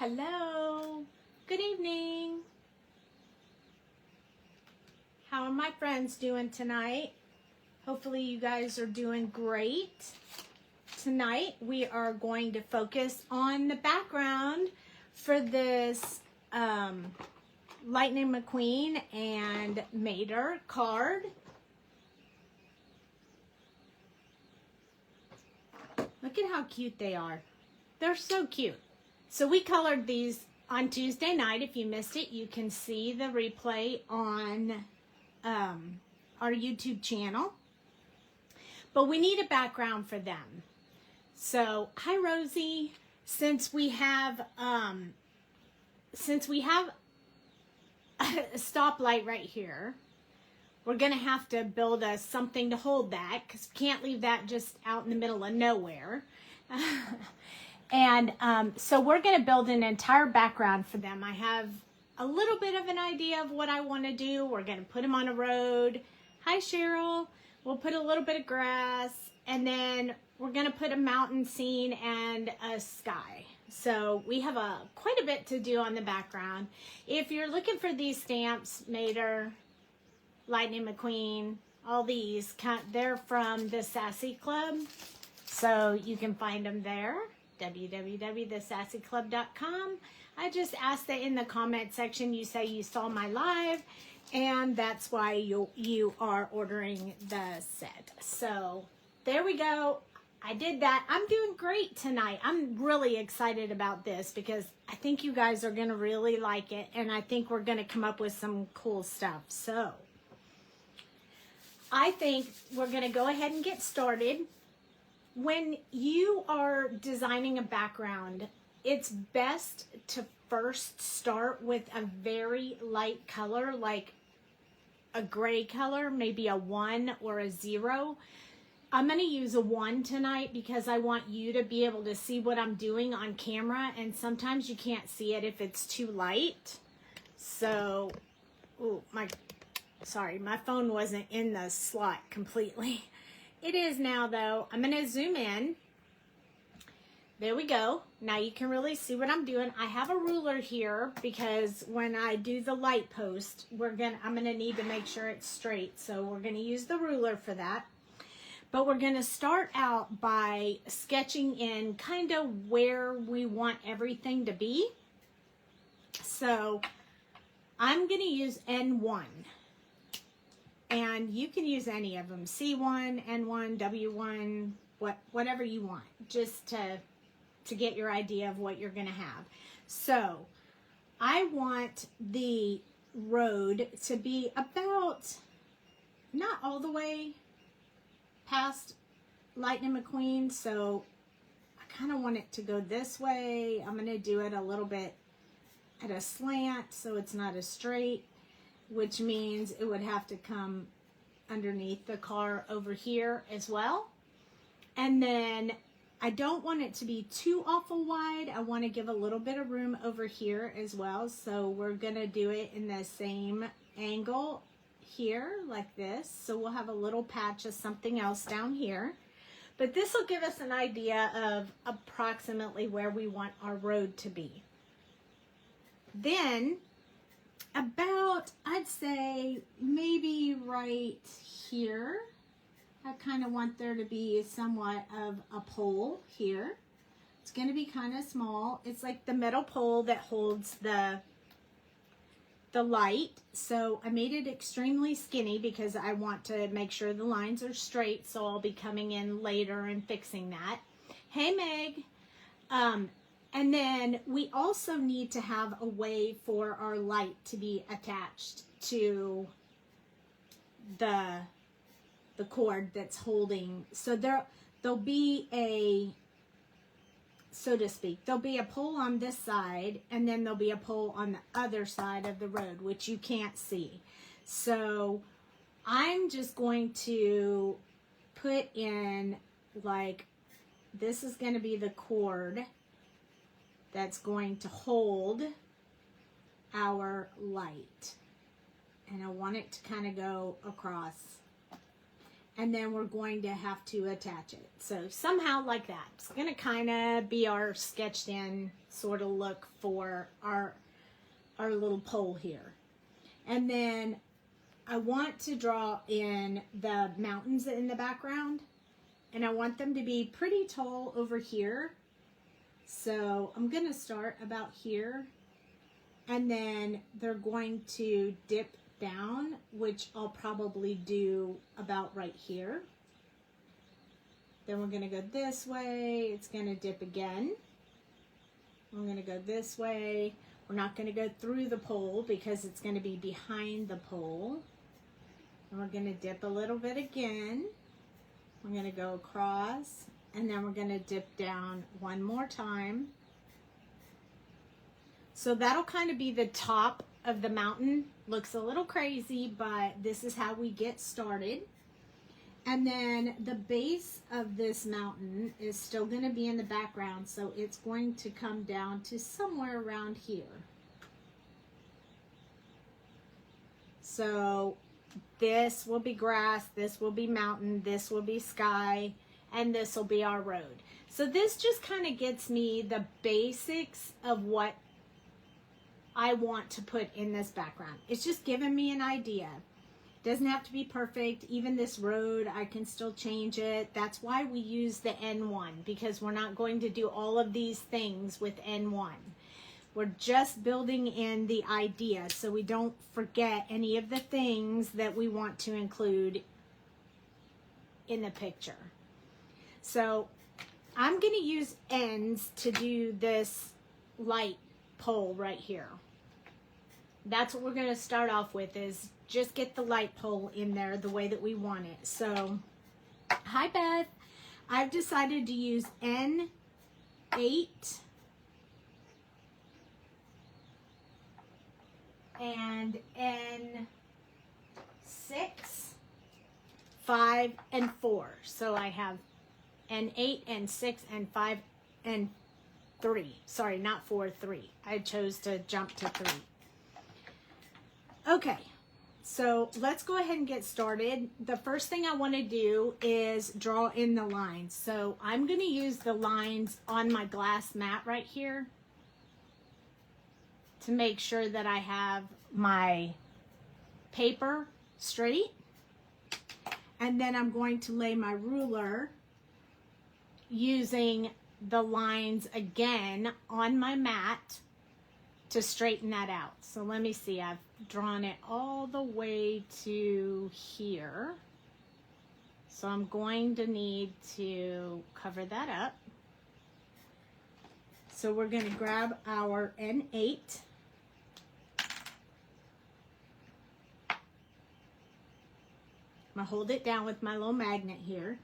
Hello, good evening. How are my friends doing tonight? Hopefully you guys are doing great. Tonight we are going to focus on the background for this Lightning McQueen and Mator card. Look at how cute they are. They're so cute. So we colored these on Tuesday night. If you missed it, you can see the replay on our YouTube channel. But we need a background for them. So, hi Rosie. Since we have a stoplight right here, we're gonna have to build us something to hold that because we can't leave that just out in the middle of nowhere. And so we're going to build an entire background for them. I have a little bit of an idea of what I want to do. We're going to put them on a road. Hi, Cheryl. We'll put a little bit of grass, and then we're going to put a mountain scene and a sky. So we have quite a bit to do on the background. If you're looking for these stamps, Mator, Lightning McQueen, all these, they're from the Sassy Club. So you can find them there. www.thesassyclub.com. I just asked that in the comment section you say you saw my live, and that's why you are ordering the set. So there we go. I did that. I'm doing great tonight. I'm really excited about this because I think you guys are going to really like it, and I think we're going to come up with some cool stuff. So I think we're going to go ahead and get started. When you are designing a background, it's best to first start with a very light color, like a gray color, maybe a 1 or a 0. I'm going to use a 1 tonight because I want you to be able to see what I'm doing on camera, and sometimes you can't see it if it's too light. So, my phone wasn't in the slot completely. It is now, though. I'm going to zoom in. There we go. Now you can really see what I'm doing. I have a ruler here because when I do the light post, I'm going to need to make sure it's straight. So we're going to use the ruler for that. But we're going to start out by sketching in kind of where we want everything to be. So I'm going to use N1. And you can use any of them, C1, N1, W1, whatever you want, just to get your idea of what you're going to have. So I want the road to be about, not all the way past Lightning McQueen, so I kind of want it to go this way. I'm going to do it a little bit at a slant so it's not as straight, which means it would have to come underneath the car over here as well. And then I don't want it to be too awful wide. I want to give a little bit of room over here as well. So we're going to do it in the same angle here like this. So we'll have a little patch of something else down here. But this will give us an idea of approximately where we want our road to be. Then about, I'd say maybe right here, I kind of want there to be somewhat of a pole here. It's going to be kind of small. It's like the metal pole that holds the light. So I made it extremely skinny because I want to make sure the lines are straight. So I'll be coming in later and fixing that. Hey Meg. And then we also need to have a way for our light to be attached to the cord that's holding. So there'll be a, so to speak, there'll be a pole on this side, and then there'll be a pole on the other side of the road, which you can't see. So I'm just going to put in, like, this is going to be the cord that's going to hold our light. And I want it to kind of go across. and then we're going to have to attach it. So somehow like that. It's going to kind of be our sketched in sort of look for our little pole here. And then I want to draw in the mountains in the background, and I want them to be pretty tall over here. So I'm going to start about here, and then they're going to dip down, which I'll probably do about right here. Then we're going to go this way. It's going to dip again. I'm going to go this way. We're not going to go through the pole because it's going to be behind the pole. And we're going to dip a little bit again. We're going to go across, and then we're going to dip down one more time. So that'll kind of be the top of the mountain. Looks a little crazy, but this is how we get started. And then the base of this mountain is still going to be in the background, so it's going to come down to somewhere around here. So this will be grass, this will be mountain, this will be sky, and this will be our road. So this just kind of gets me the basics of what I want to put in this background. It's just giving me an idea. Doesn't have to be perfect. Even this road, I can still change it. That's why we use the N1, because we're not going to do all of these things with N1. We're just building in the idea so we don't forget any of the things that we want to include in the picture. So I'm going to use ends to do this light pole right here. That's what we're going to start off with, is just get the light pole in there the way that we want it. So, hi Beth. I've decided to use N8 and N6, 5, and 4. So I have N8, N6, and 5, and 3. Sorry, not 4, 3. I chose to jump to 3. Okay, so let's go ahead and get started. The first thing I want to do is draw in the lines. So I'm going to use the lines on my glass mat right here to make sure that I have my paper straight. And then I'm going to lay my ruler using the lines again on my mat to straighten that out. So let me see, I've drawn it all the way to here. So I'm going to need to cover that up. So we're going to grab our N8. I'm going to hold it down with my little magnet here.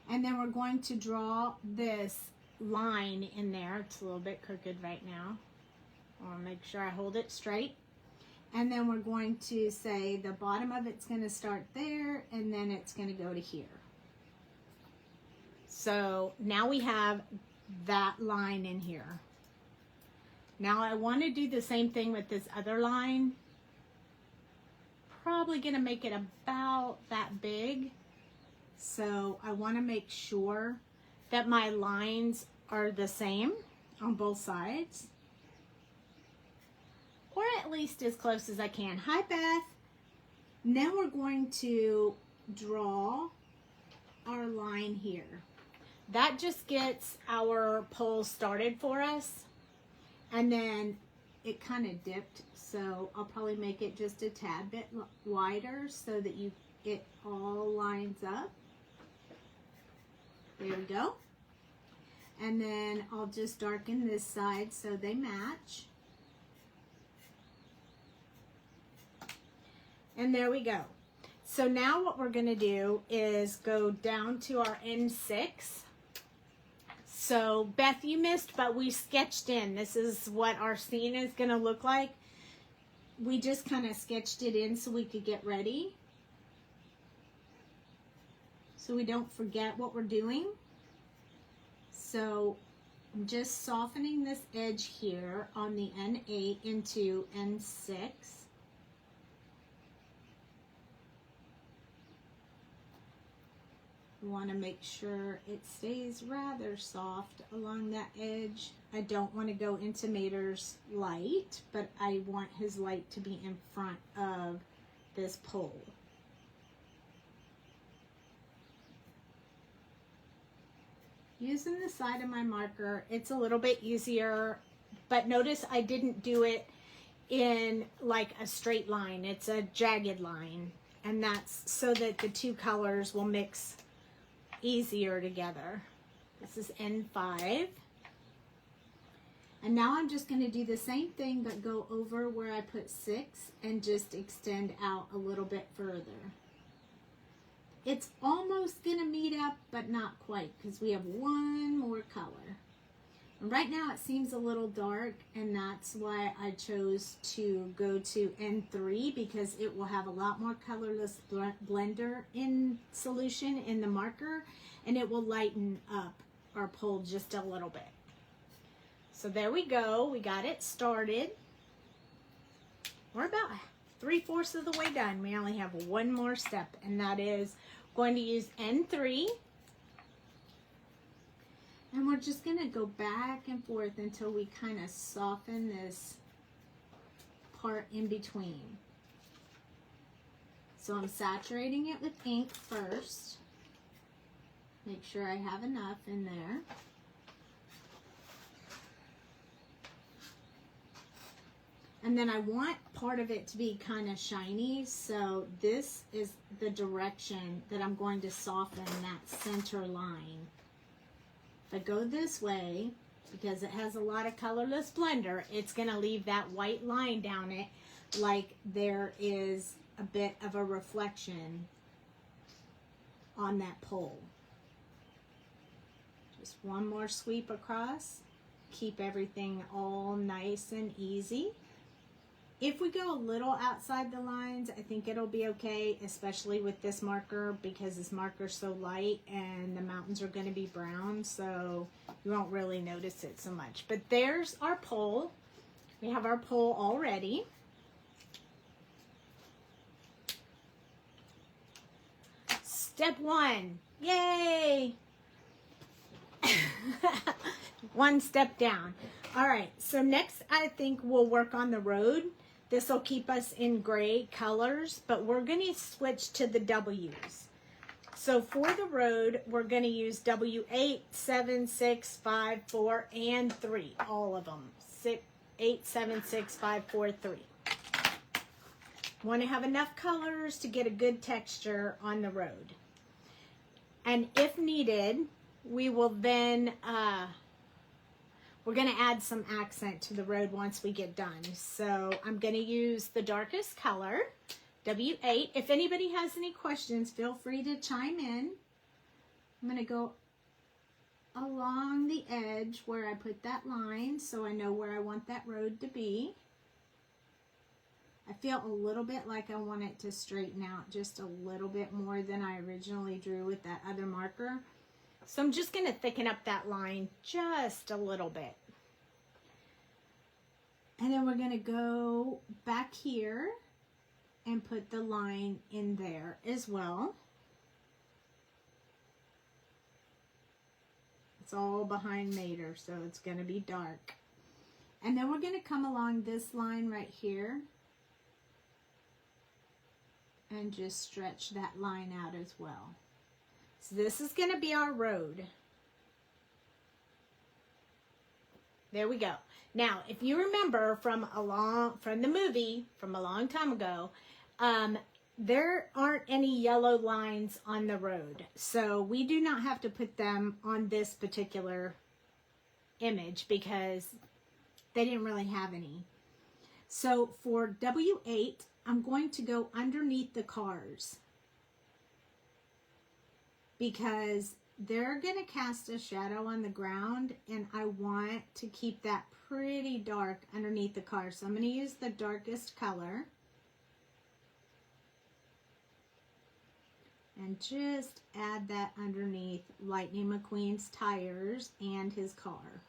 And then we're going to draw this line in there. It's a little bit crooked right now. I want to make sure I hold it straight. And then we're going to say the bottom of it's going to start there, and then it's going to go to here. So now we have that line in here. Now I want to do the same thing with this other line. Probably going to make it about that big. So I want to make sure that my lines are the same on both sides, or at least as close as I can. Hi Beth. Now we're going to draw our line here. That just gets our pole started for us. And then it kind of dipped, so I'll probably make it just a tad bit wider so that it all lines up. There we go. And then I'll just darken this side so they match. And there we go. So now what we're going to do is go down to our N6. So Beth, you missed, but we sketched in. This is what our scene is going to look like. We just kind of sketched it in so we could get ready, so we don't forget what we're doing. So I'm just softening this edge here on the N8 into N6. You want to make sure it stays rather soft along that edge. I don't want to go into Mator's light, but I want his light to be in front of this pole. Using the side of my marker, it's a little bit easier, but notice I didn't do it in like a straight line. It's a jagged line, and that's so that the two colors will mix easier together. This is N5. And now I'm just going to do the same thing, but go over where I put 6 and just extend out a little bit further. It's almost going to meet up, but not quite, because we have one more color. And right now it seems a little dark, and that's why I chose to go to N3, because it will have a lot more colorless blender in solution in the marker, and it will lighten up our pole just a little bit. So there we go. We got it started. We're about 3/4 of the way done. We only have one more step, and that is going to use N3. And we're just going to go back and forth until we kind of soften this part in between. So I'm saturating it with ink first. Make sure I have enough in there. And then I want part of it to be kind of shiny, so this is the direction that I'm going to soften that center line. If I go this way, because it has a lot of colorless blender, it's going to leave that white line down it like there is a bit of a reflection on that pole. Just one more sweep across. Keep everything all nice and easy. If we go a little outside the lines, I think it'll be okay, especially with this marker, because this marker's so light and the mountains are going to be brown, so you won't really notice it so much. But there's our pole. We have our pole all ready. Step 1. Yay! One step down. All right, so next I think we'll work on the road. This will keep us in gray colors, but we're going to switch to the W's. So for the road, we're going to use W8, 7, 6, 5, 4, and 3. All of them. 8, 7, 6, 5, 4, 3. Want to have enough colors to get a good texture on the road. And if needed, we will then... we're going to add some accent to the road once we get done. So I'm going to use the darkest color, W8. If anybody has any questions, feel free to chime in. I'm going to go along the edge where I put that line so I know where I want that road to be. I feel a little bit like I want it to straighten out just a little bit more than I originally drew with that other marker. So I'm just going to thicken up that line just a little bit. And then we're going to go back here and put the line in there as well. It's all behind Mator, so it's going to be dark. And then we're going to come along this line right here and just stretch that line out as well. So this is going to be our road. There we go. Now, if you remember from the movie from a long time ago, there aren't any yellow lines on the road. So we do not have to put them on this particular image because they didn't really have any. So for W8, I'm going to go underneath the cars, because they're going to cast a shadow on the ground, and I want to keep that pretty dark underneath the car. So I'm going to use the darkest color and just add that underneath Lightning McQueen's tires and his car.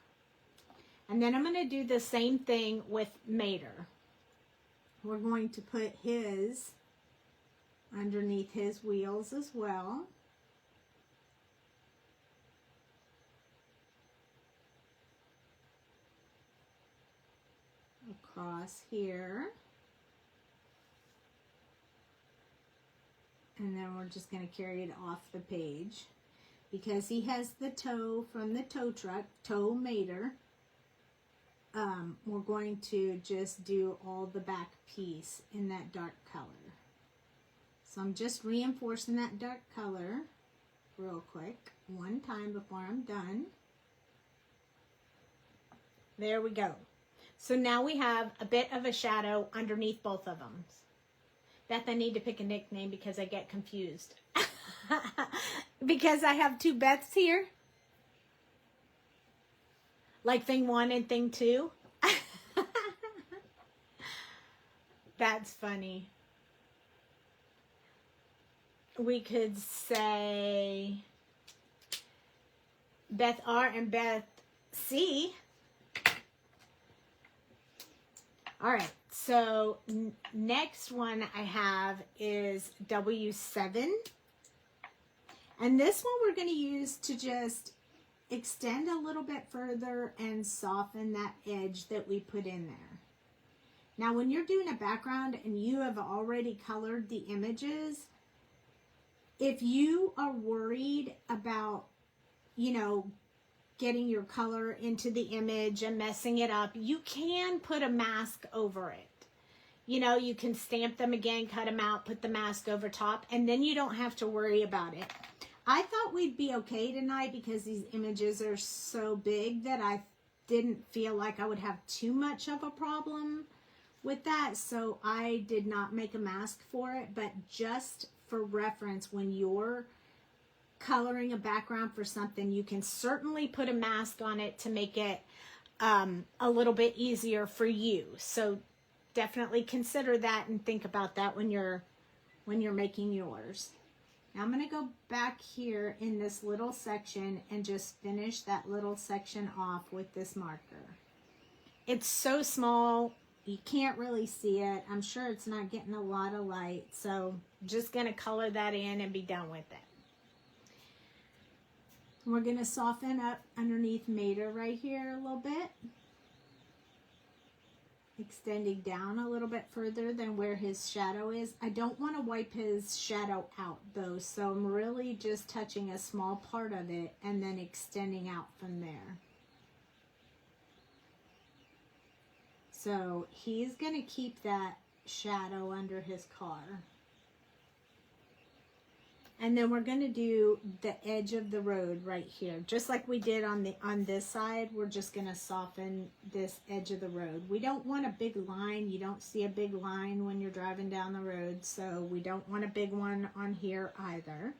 And then I'm going to do the same thing with Mator. We're going to put his underneath his wheels as well. across here. And then we're just going to carry it off the page. Because he has the toe from the tow truck, Tow Mator, we're going to just do all the back piece in that dark color. So I'm just reinforcing that dark color real quick, one time before I'm done. There we go. So now we have a bit of a shadow underneath both of them. Beth, I need to pick a nickname because I get confused. Because I have two Beths here. Like thing 1 and thing 2. That's funny. We could say Beth R and Beth C. All right, so next one I have is W7. And this one we're going to use to just extend a little bit further and soften that edge that we put in there. Now, when you're doing a background and you have already colored the images, if you are worried about, you know, getting your color into the image and messing it up, you can put a mask over it. You know, you can stamp them again, cut them out, put the mask over top, and then you don't have to worry about it. I thought we'd be okay tonight because these images are so big that I didn't feel like I would have too much of a problem with that. So I did not make a mask for it, but just for reference, when you're coloring a background for something, you can certainly put a mask on it to make it a little bit easier for you. So definitely consider that and think about that when you're making yours. Now I'm going to go back here in this little section and just finish that little section off with this marker. It's so small, you can't really see it. I'm sure it's not getting a lot of light, so just going to color that in and be done with it. We're going to soften up underneath Mator right here a little bit. Extending down a little bit further than where his shadow is. I don't want to wipe his shadow out though, so I'm really just touching a small part of it and then extending out from there. So he's going to keep that shadow under his car. And then we're going to do the edge of the road right here. Just like we did on this side, we're just going to soften this edge of the road. We don't want a big line. You don't see a big line when you're driving down the road, so we don't want a big one on here either.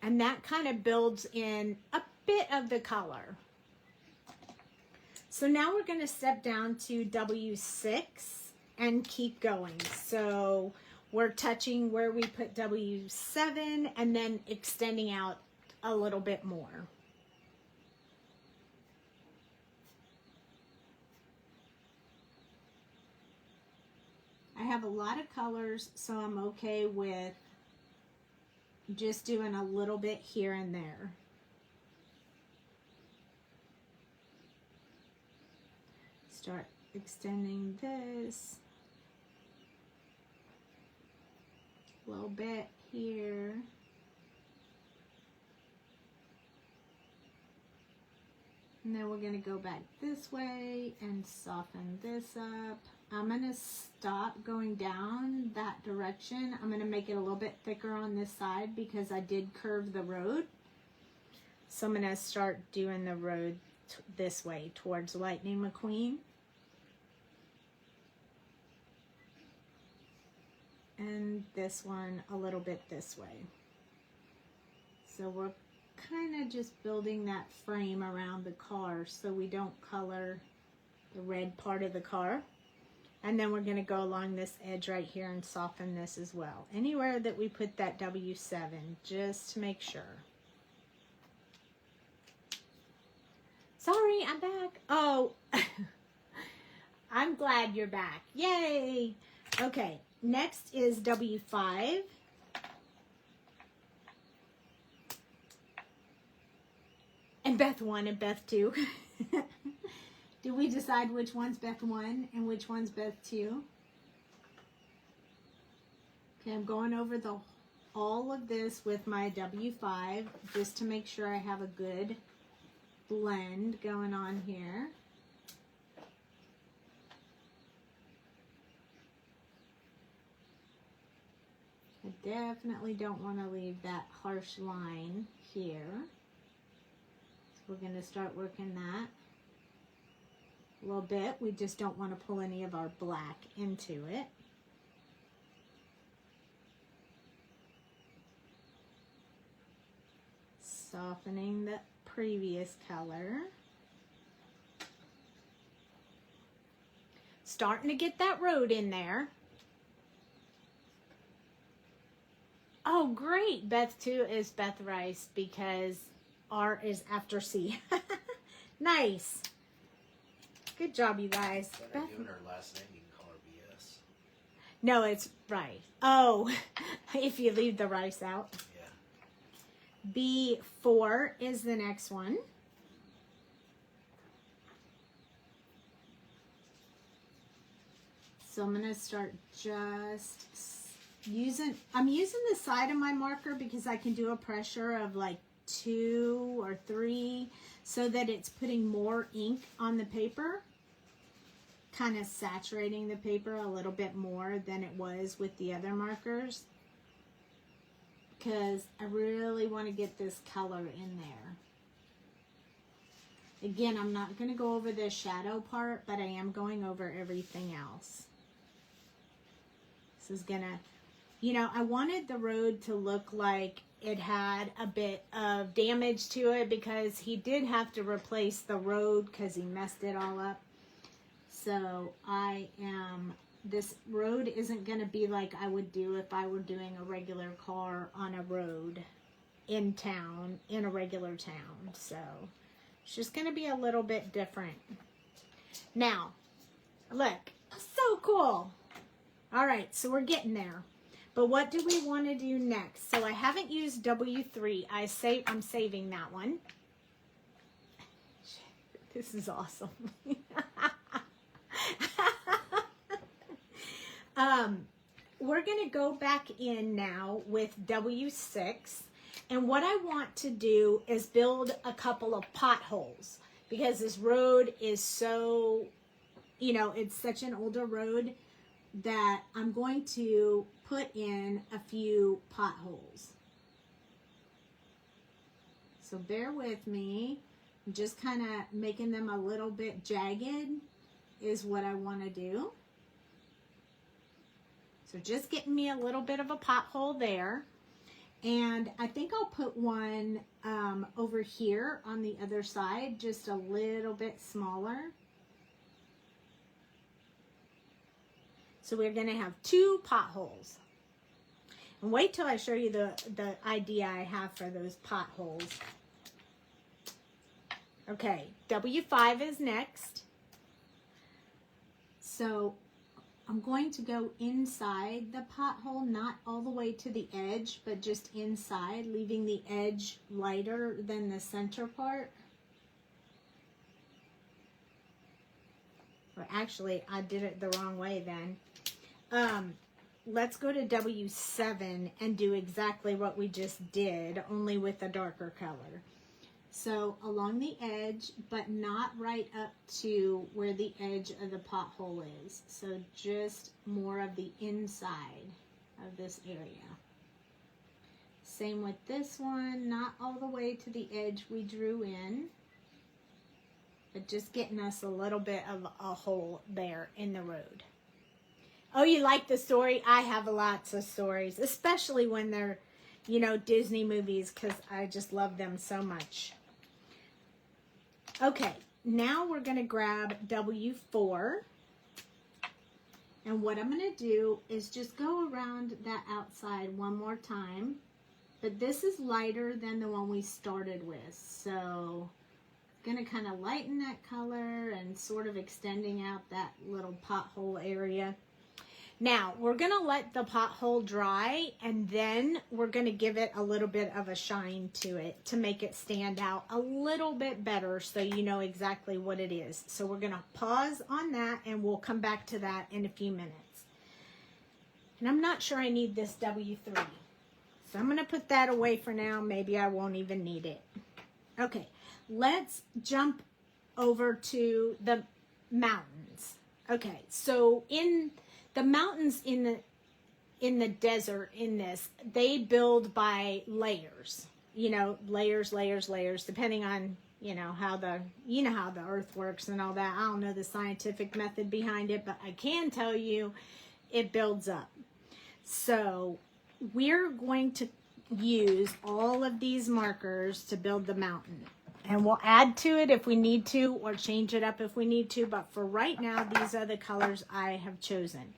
And that kind of builds in a bit of the color. So now we're going to step down to W6 and keep going. So we're touching where we put W7 and then extending out a little bit more. I have a lot of colors, so I'm okay with just doing a little bit here and there. Start extending this. A little bit here. And then we're going to go back this way and soften this up. I'm going to stop going down that direction. I'm going to make it a little bit thicker on this side because I did curve the road. So I'm going to start doing the road this way towards Lightning McQueen. And this one a little bit this way. So we're kind of just building that frame around the car so we don't color the red part of the car. And then we're going to go along this edge right here and soften this as well. Anywhere that we put that W7, just to make sure. Sorry, I'm back. Oh, I'm glad you're back. Yay! Okay. Next is W5. And Beth 1 and Beth 2. Did we decide which one's Beth 1 and which one's Beth 2? Okay, I'm going over all of this with my W5 just to make sure I have a good blend going on here. I definitely don't want to leave that harsh line here. So we're going to start working that a little bit. We just don't want to pull any of our black into it. Softening the previous color. Starting to get that road in there. Oh, great. Beth 2 is Beth Rice because R is after C. Nice. Good job, you guys. Beth, given her last name, you can call her BS. No, it's Rice. Oh, if you leave the rice out. Yeah. B4 is the next one. So I'm going to start just I'm using the side of my marker because I can do a pressure of like 2 or 3 so that it's putting more ink on the paper, kind of saturating the paper a little bit more than it was with the other markers, because I really want to get this color in there. Again, I'm not going to go over the shadow part, but I am going over everything else. This is going to, you know, I wanted the road to look like it had a bit of damage to it because he did have to replace the road because he messed it all up. So this road isn't going to be like I would do if I were doing a regular car on a road in town, in a regular town. So it's just going to be a little bit different. Now, look, so cool. All right, so we're getting there. But what do we want to do next? So I haven't used W3. I'm saving that one. This is awesome. We're going to go back in now with W6. And what I want to do is build a couple of potholes because this road is so, you know, it's such an older road that I'm going to put in a few potholes. So bear with me. I'm just kind of making them a little bit jagged is what I want to do. So just getting me a little bit of a pothole there. And I think I'll put one over here on the other side, just a little bit smaller. So we're going to have 2 potholes. And wait till I show you the idea I have for those potholes. Okay, W5 is next. So I'm going to go inside the pothole, not all the way to the edge, but just inside, leaving the edge lighter than the center part. Or actually, I did it the wrong way then. Let's go to W7 and do exactly what we just did, only with a darker color. So along the edge, but not right up to where the edge of the pothole is. So just more of the inside of this area. Same with this one, not all the way to the edge we drew in, but just getting us a little bit of a hole there in the road. Oh, you like the story? I have lots of stories, especially when they're, you know, Disney movies, because I just love them so much. Okay, now we're going to grab W4. And what I'm going to do is just go around that outside one more time. But this is lighter than the one we started with. So I'm going to kind of lighten that color and sort of extending out that little pothole area. Now, we're going to let the pothole dry, and then we're going to give it a little bit of a shine to it to make it stand out a little bit better so you know exactly what it is. So we're going to pause on that, and we'll come back to that in a few minutes. And I'm not sure I need this W3. So I'm going to put that away for now. Maybe I won't even need it. Okay, let's jump over to the mountains. Okay, so in the mountains in the desert in this, they build by layers. You know, layers, depending on, how the earth works and all that. I don't know the scientific method behind it, but I can tell you it builds up. So we're going to use all of these markers to build the mountain. And we'll add to it if we need to, or change it up if we need to. But for right now, these are the colors I have chosen.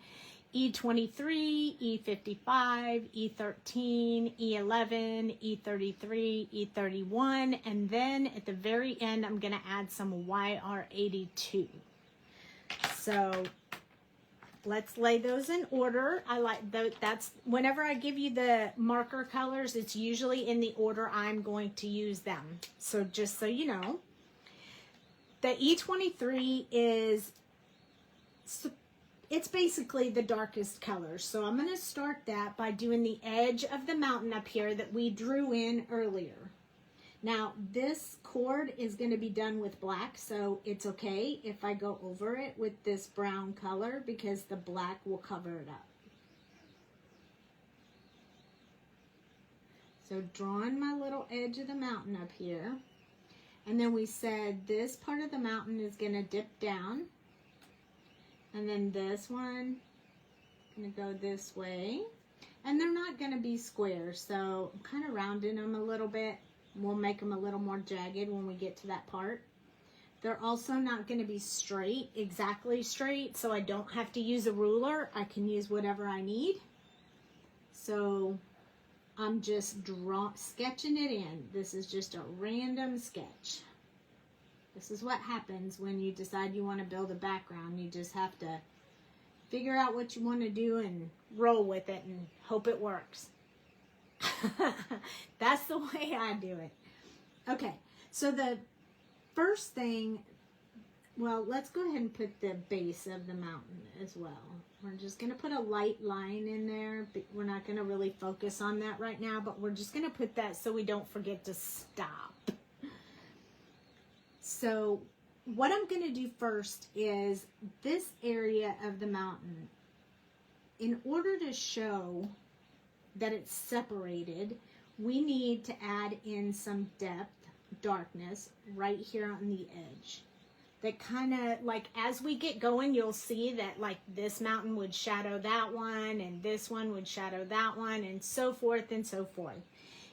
E23, E55, E13, E11, E33, E31. And then at the very end, I'm going to add some YR82. So let's lay those in order. I like that's whenever I give you the marker colors, it's usually in the order I'm going to use them. So just so you know, the E23 it's basically the darkest color. So I'm going to start that by doing the edge of the mountain up here that we drew in earlier. Now, this cord is going to be done with black, so it's okay if I go over it with this brown color because the black will cover it up. So drawing my little edge of the mountain up here. And then we said this part of the mountain is going to dip down. And then this one is going to go this way. And they're not going to be square, so I'm kind of rounding them a little bit. We'll make them a little more jagged when we get to that part. They're also not going to be straight, exactly straight, so I don't have to use a ruler. I can use whatever I need. So I'm just sketching it in. This is just a random sketch. This is what happens when you decide you want to build a background. You just have to figure out what you want to do and roll with it and hope it works. That's the way I do it. Okay, so the first thing, well, let's go ahead and put the base of the mountain as well. We're just going to put a light line in there. We're not going to really focus on that right now, but we're just going to put that so we don't forget to stop. So what I'm going to do first is this area of the mountain. In order to show that it's separated, we need to add in some depth, darkness, right here on the edge. That kind of, like, as we get going, you'll see that, like, this mountain would shadow that one, and this one would shadow that one, and so forth and so forth.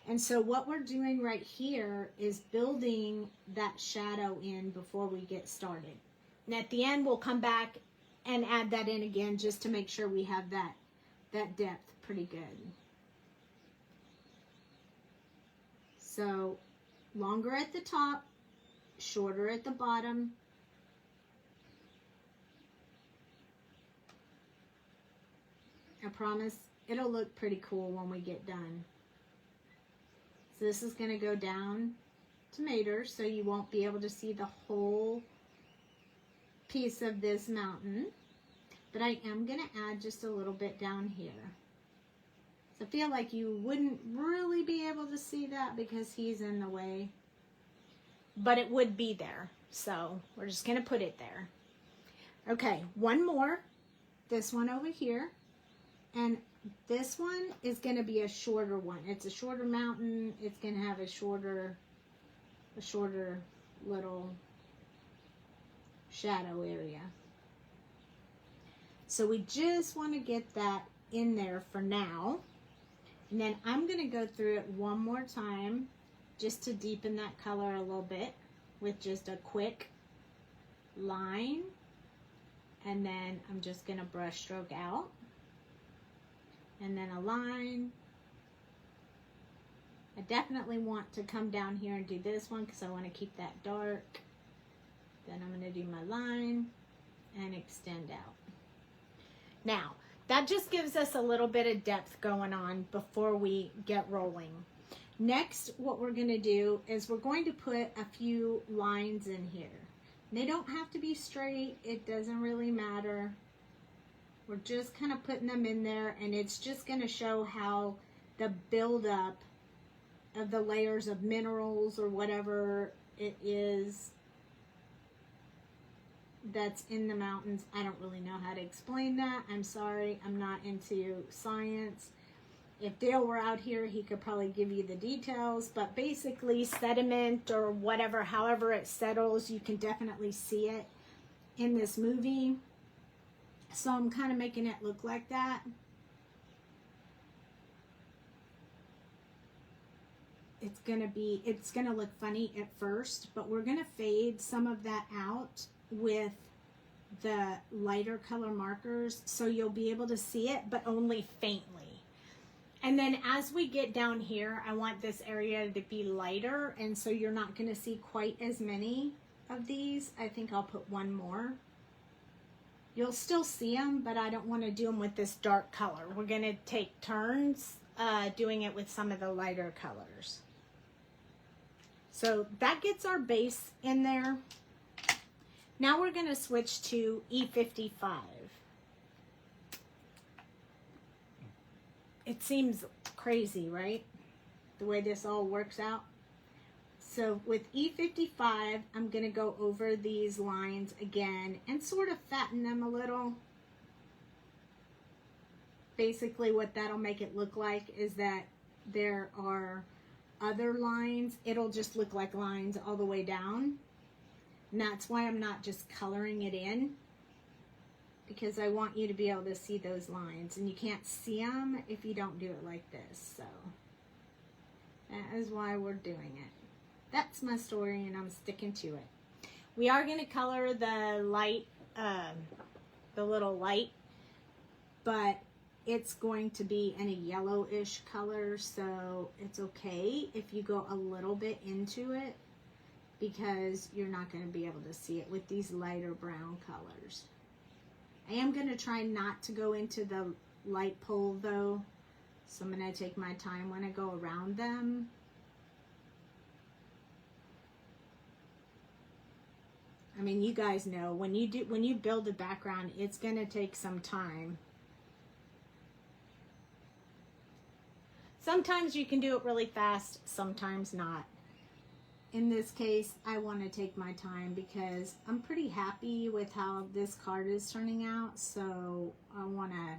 And so what we're doing right here is building that shadow in before we get started. And at the end, we'll come back and add that in again just to make sure we have that depth pretty good. So longer at the top, shorter at the bottom. I promise it'll look pretty cool when we get done. So this is going to go down to Mator, so you won't be able to see the whole piece of this mountain. But I am going to add just a little bit down here. So I feel like you wouldn't really be able to see that because he's in the way. But it would be there. So we're just going to put it there. Okay, one more. This one over here. And this one is going to be a shorter one. It's a shorter mountain. It's going to have a shorter little shadow area. So we just want to get that in there for now. And then I'm going to go through it one more time just to deepen that color a little bit with just a quick line. And then I'm just going to brush stroke out. And then a line. I definitely want to come down here and do this one because I want to keep that dark. Then I'm going to do my line and extend out. Now, that just gives us a little bit of depth going on before we get rolling. Next, what we're going to do is we're going to put a few lines in here. They don't have to be straight. It doesn't really matter. We're just kind of putting them in there, and it's just going to show how the buildup of the layers of minerals or whatever it is that's in the mountains. I don't really know how to explain that. I'm sorry. I'm not into science. If Dale were out here, he could probably give you the details, but basically sediment or whatever, however it settles, you can definitely see it in this movie. So I'm kind of making it look like that. It's gonna look funny at first, but we're gonna fade some of that out with the lighter color markers, so you'll be able to see it, but only faintly. And then as we get down here, I want this area to be lighter, and so you're not going to see quite as many of these. I think I'll put one more. You'll still see them, but I don't want to do them with this dark color. We're going to take turns doing it with some of the lighter colors. So that gets our base in there. Now we're going to switch to E55. It seems crazy, right? The way this all works out. So with E55, I'm going to go over these lines again and sort of fatten them a little. Basically what that'll make it look like is that there are other lines. It'll just look like lines all the way down. And that's why I'm not just coloring it in, because I want you to be able to see those lines, and you can't see them if you don't do it like this. So that is why we're doing it. That's my story, and I'm sticking to it. We are going to color the light, the little light, but it's going to be in a yellowish color, so it's okay if you go a little bit into it, because you're not going to be able to see it with these lighter brown colors. I am going to try not to go into the light pole though, so I'm going to take my time when I go around them. I mean, you guys know when you build a background, it's going to take some time. Sometimes you can do it really fast, sometimes not. In this case, I want to take my time because I'm pretty happy with how this card is turning out, so I want to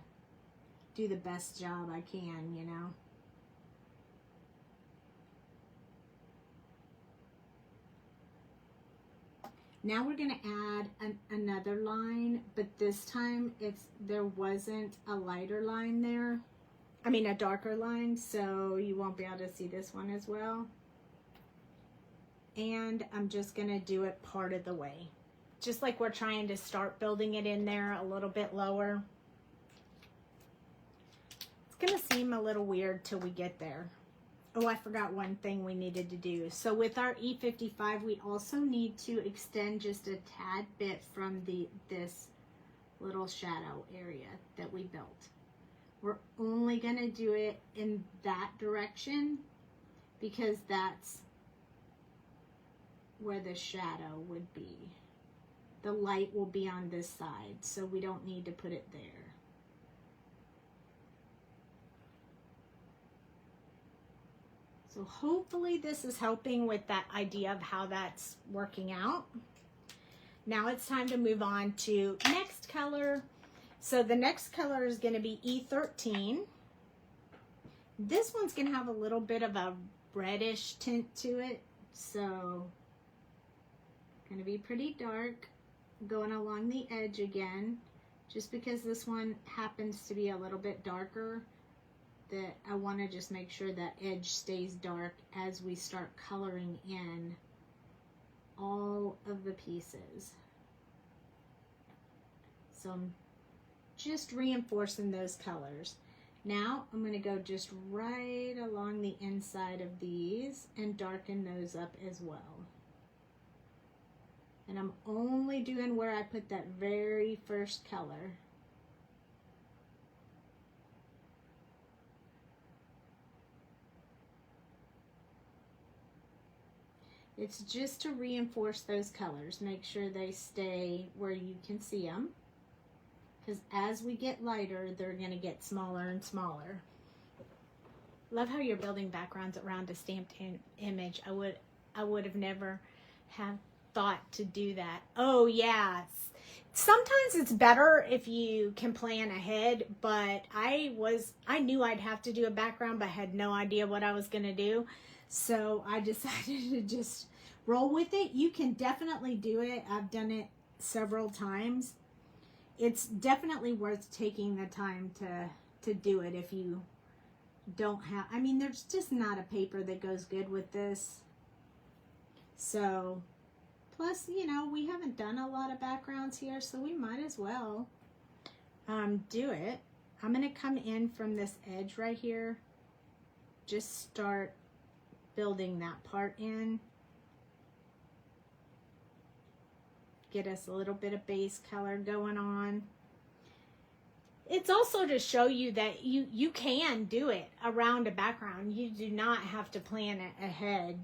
do the best job I can, you know. Now we're going to add another line, but this time there wasn't a lighter line there. I mean a darker line, so you won't be able to see this one as well. And I'm just going to do it part of the way. Just like we're trying to start building it in there a little bit lower. It's going to seem a little weird till we get there. Oh, I forgot one thing we needed to do. So with our E55, we also need to extend just a tad bit from this little shadow area that we built. We're only going to do it in that direction because that's where the shadow would be. The light will be on this side, so we don't need to put it there. So hopefully this is helping with that idea of how that's working out. Now it's time to move on to next color. So the next color is going to be E13. This one's going to have a little bit of a reddish tint to it, so going to be pretty dark, going along the edge again, just because this one happens to be a little bit darker, that I want to just make sure that edge stays dark as we start coloring in all of the pieces. So I'm just reinforcing those colors. Now I'm going to go just right along the inside of these and darken those up as well. And I'm only doing where I put that very first color. It's just to reinforce those colors. Make sure they stay where you can see them. Because as we get lighter, they're going to get smaller and smaller. Love how you're building backgrounds around a stamped image. I would have never have thought to do that. Oh yeah. Sometimes it's better if you can plan ahead, but I knew I'd have to do a background, but had no idea what I was going to do. So I decided to just roll with it. You can definitely do it. I've done it several times. It's definitely worth taking the time to do it if you don't have, I mean, there's just not a paper that goes good with this. So, plus, you know, we haven't done a lot of backgrounds here, so we might as well do it. I'm going to come in from this edge right here. Just start building that part in. Get us a little bit of base color going on. It's also to show you that you can do it around a background. You do not have to plan it ahead.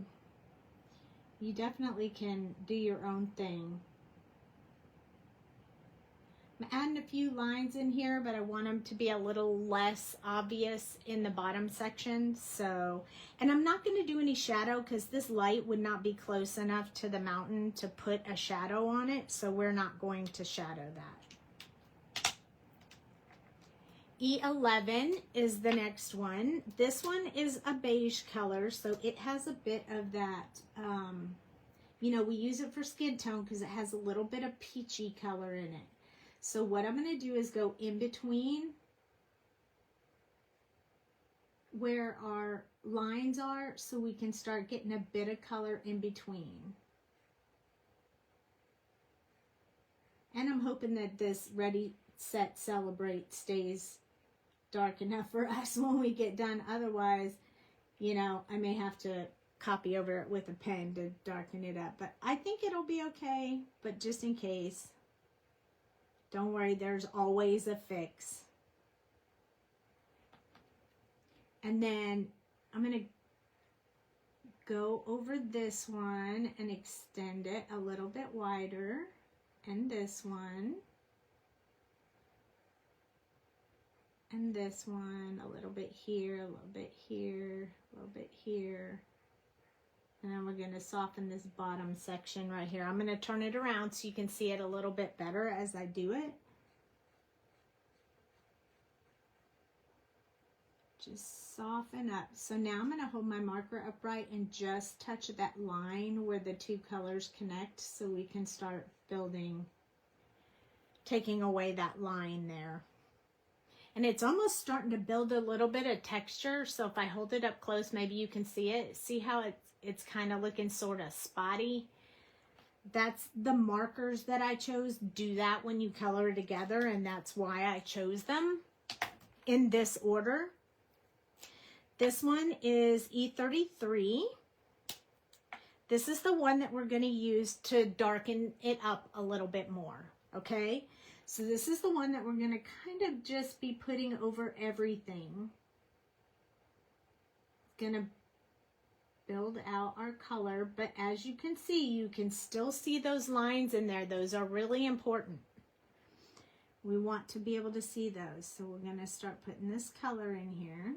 You definitely can do your own thing. I'm adding a few lines in here, but I want them to be a little less obvious in the bottom section. So, and I'm not going to do any shadow because this light would not be close enough to the mountain to put a shadow on it. So we're not going to shadow that. E11 is the next one. This one is a beige color, so it has a bit of that, you know, we use it for skin tone because it has a little bit of peachy color in it. So what I'm going to do is go in between where our lines are so we can start getting a bit of color in between. And I'm hoping that this Ready, Set, Celebrate stays dark enough for us when we get done. Otherwise, you know, I may have to copy over it with a pen to darken it up. But I think it'll be okay. But just in case, don't worry, there's always a fix. And then I'm going to go over this one and extend it a little bit wider. And this one. And this one, a little bit here, a little bit here, a little bit here. And then we're going to soften this bottom section right here. I'm going to turn it around so you can see it a little bit better as I do it. Just soften up. So now I'm going to hold my marker upright and just touch that line where the two colors connect so we can start building, taking away that line there. And it's almost starting to build a little bit of texture. So if I hold it up close, maybe you can see it. See how it's kind of looking sort of spotty? That's the markers that I chose. Do that when you color together, and that's why I chose them in this order. This one is E33. This is the one that we're going to use to darken it up a little bit more, okay? So this is the one that we're going to kind of just be putting over everything. Going to build out our color, but as you can see, you can still see those lines in there. Those are really important. We want to be able to see those. So we're going to start putting this color in here.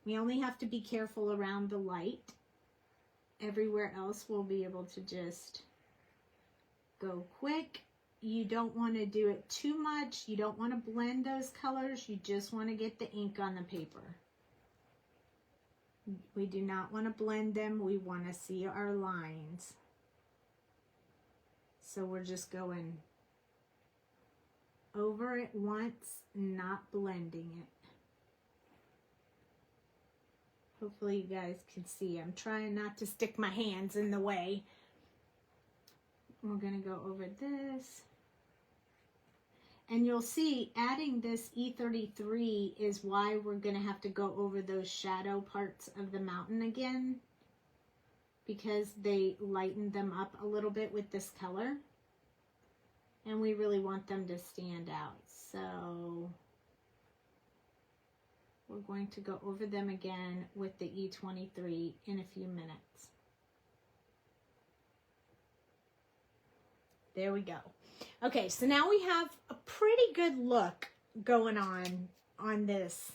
We only have to be careful around the light. Everywhere else we'll be able to just go quick. You don't want to do it too much. You don't want to blend those colors. You just want to get the ink on the paper. We do not want to blend them. We want to see our lines. So we're just going over it once, not blending it. Hopefully you guys can see. I'm trying not to stick my hands in the way. We're going to go over this. And you'll see adding this E33 is why we're going to have to go over those shadow parts of the mountain again, because they lighten them up a little bit with this color. And we really want them to stand out. So we're we're going to go over them again with the E23 in a few minutes. There we go. Okay, so now we have a pretty good look going on this.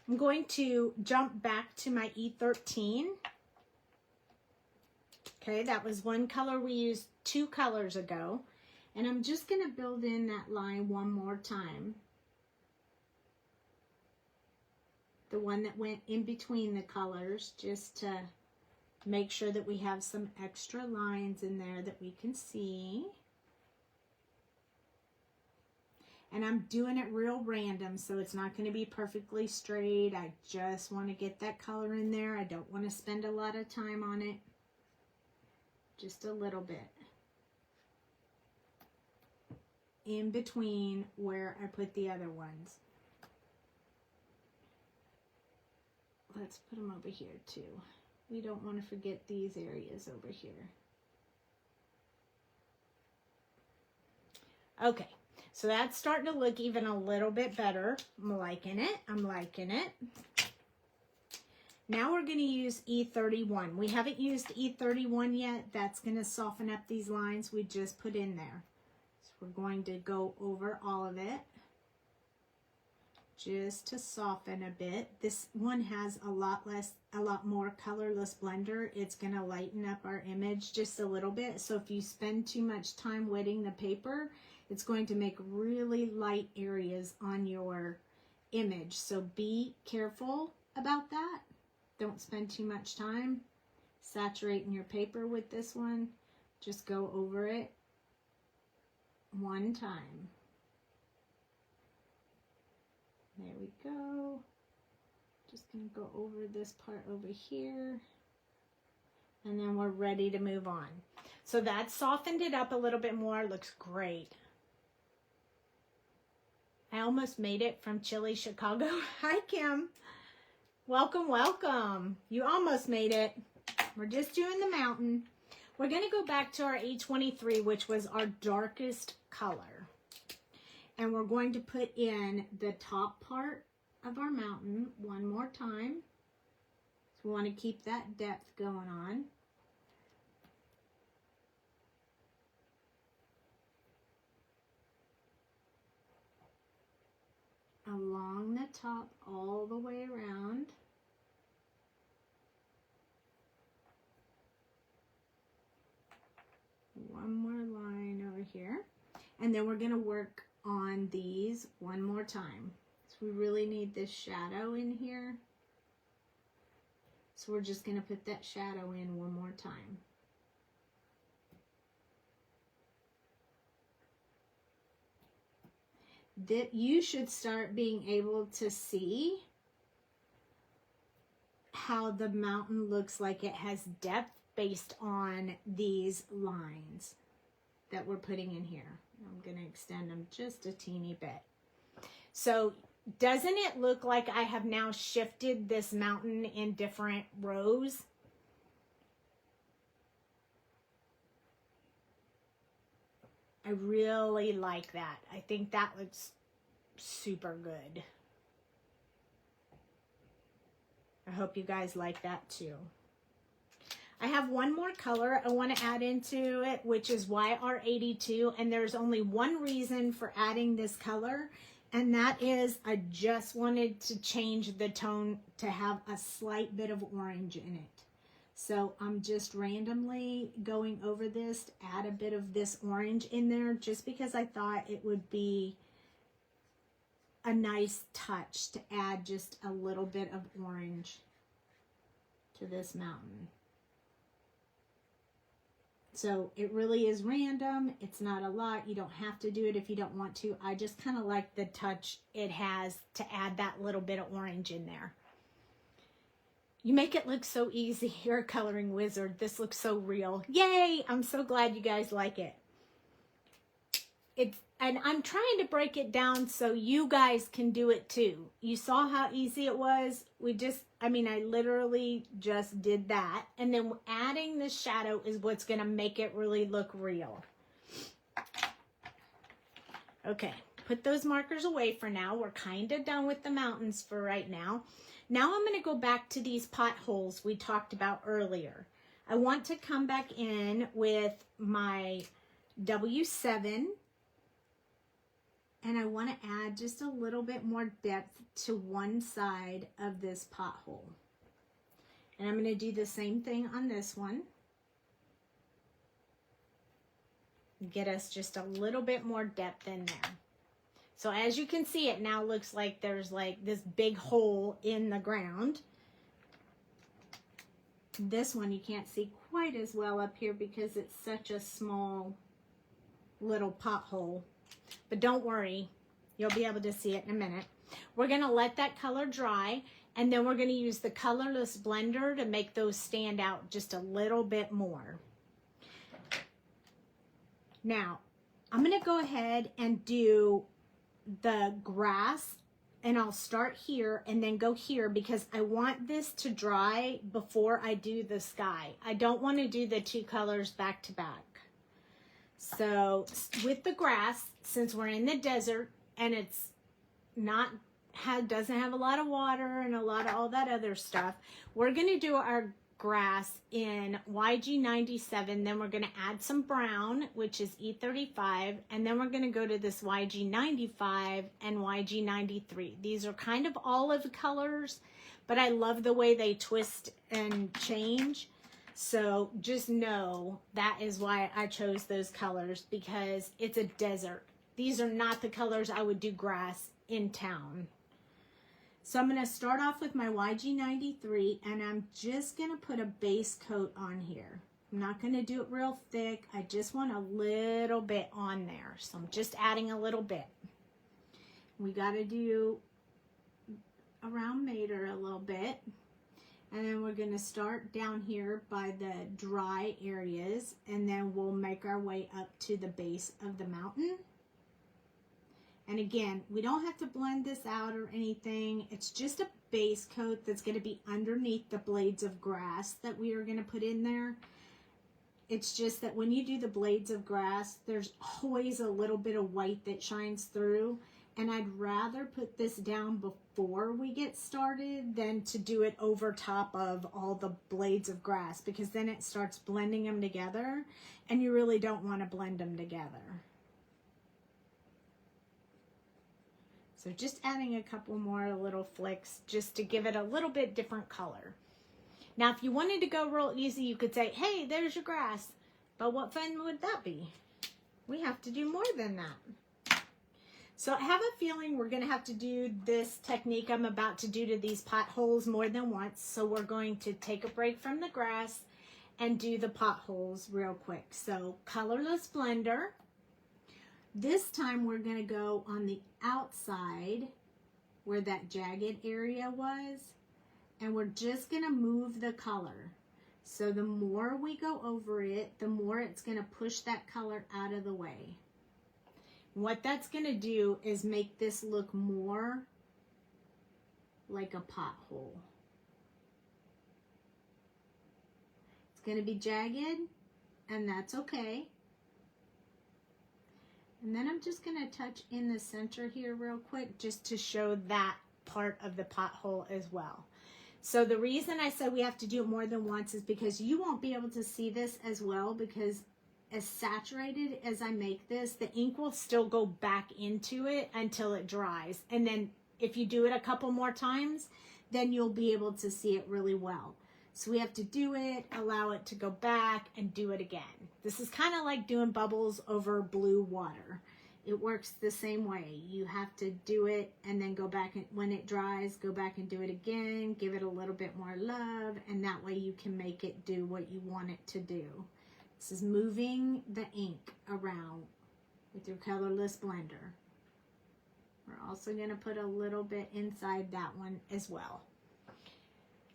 I'm going to jump back to my E13. Okay, that was one color we used 2 colors ago. And I'm just going to build in that line one more time. The one that went in between the colors, just to make sure that we have some extra lines in there that we can see. And I'm doing it real random, so it's not going to be perfectly straight. I just want to get that color in there. I don't want to spend a lot of time on it. Just a little bit. In between where I put the other ones. Let's put them over here too. We don't want to forget these areas over here. Okay, so that's starting to look even a little bit better. I'm liking it. I'm liking it. Now we're going to use E31. We haven't used E31 yet. That's going to soften up these lines we just put in there. So we're going to go over all of it just to soften a bit. This one has a lot more colorless blender. It's going to lighten up our image just a little bit. So if you spend too much time wetting the paper, it's going to make really light areas on your image. So be careful about that. Don't spend too much time saturating your paper with this one. Just go over it one time. There we go. Just gonna go over this part over here. And then we're ready to move on. So that softened it up a little bit more. Looks great. I almost made it from chilly Chicago. Hi, Kim. Welcome, welcome. You almost made it. We're just doing the mountain. We're gonna go back to our E23, which was our darkest color. And we're going to put in the top part of our mountain one more time. So we want to keep that depth going on. Along the top all the way around. One more line over here. And then we're going to work on these one more time. So we really need this shadow in here. So we're just going to put that shadow in one more time. That you should start being able to see how the mountain looks like it has depth based on these lines that we're putting in here. I'm going to extend them just a teeny bit. So doesn't it look like I have now shifted this mountain in different rows? I really like that. I think that looks super good. I hope you guys like that too. I have one more color I want to add into it, which is YR82, and there's only one reason for adding this color, and that is I just wanted to change the tone to have a slight bit of orange in it. So I'm just randomly going over this to add a bit of this orange in there just because I thought it would be a nice touch to add just a little bit of orange to this mountain. So it really is random. It's not a lot. You don't have to do it if you don't want to. I just kind of like the touch it has to add that little bit of orange in there. You make it look so easy. You're a coloring wizard. This looks so real. Yay! I'm so glad you guys like it. And I'm trying to break it down so you guys can do it too. You saw how easy it was. I literally just did that. And then adding the shadow is what's going to make it really look real. Okay, put those markers away for now. We're kind of done with the mountains for right now. Now I'm going to go back to these potholes we talked about earlier. I want to come back in with my W7, and I want to add just a little bit more depth to one side of this pothole. And I'm going to do the same thing on this one. Get us just a little bit more depth in there. So as you can see, it now looks like there's like this big hole in the ground. This one you can't see quite as well up here because it's such a small little pothole. But don't worry, you'll be able to see it in a minute. We're going to let that color dry, and then we're going to use the colorless blender to make those stand out just a little bit more. Now, I'm going to go ahead and do the grass, and I'll start here and then go here because I want this to dry before I do the sky. I don't want to do the two colors back to back. So with the grass, since we're in the desert and it's doesn't have a lot of water and a lot of all that other stuff, we're going to do our grass in YG97, then we're going to add some brown, which is E35, and then we're going to go to this YG95 and YG93. These are kind of olive colors, but I love the way they twist and change. So just know that is why I chose those colors, because it's a desert. These are not the colors I would do grass in town. So I'm going to start off with my YG93, and I'm just going to put a base coat on here. I'm not going to do it real thick. I just want a little bit on there. So I'm just adding a little bit. We got to do around Mator a little bit. And then we're going to start down here by the dry areas, and then we'll make our way up to the base of the mountain. And again, we don't have to blend this out or anything. It's just a base coat that's going to be underneath the blades of grass that we are going to put in there. It's just that when you do the blades of grass, there's always a little bit of white that shines through. And I'd rather put this down before we get started than to do it over top of all the blades of grass, because then it starts blending them together, and you really don't want to blend them together. So just adding a couple more little flicks just to give it a little bit different color. Now, if you wanted to go real easy, you could say, hey, there's your grass. But what fun would that be? We have to do more than that. So I have a feeling we're going to have to do this technique I'm about to do to these potholes more than once. So we're going to take a break from the grass and do the potholes real quick. So colorless blender. This time we're going to go on the outside where that jagged area was, and we're just going to move the color. So the more we go over it, the more it's going to push that color out of the way. What that's going to do is make this look more like a pothole. It's going to be jagged, and that's okay. And then I'm just going to touch in the center here real quick just to show that part of the pothole as well. So the reason I said we have to do it more than once is because you won't be able to see this as well, because as saturated as I make this, the ink will still go back into it until it dries. And then if you do it a couple more times, then you'll be able to see it really well. So we have to do it, allow it to go back, and do it again. This is kind of like doing bubbles over blue water. It works the same way. You have to do it and then go back, and when it dries, go back and do it again, give it a little bit more love, and that way you can make it do what you want it to do. This is moving the ink around with your colorless blender. We're also going to put a little bit inside that one as well.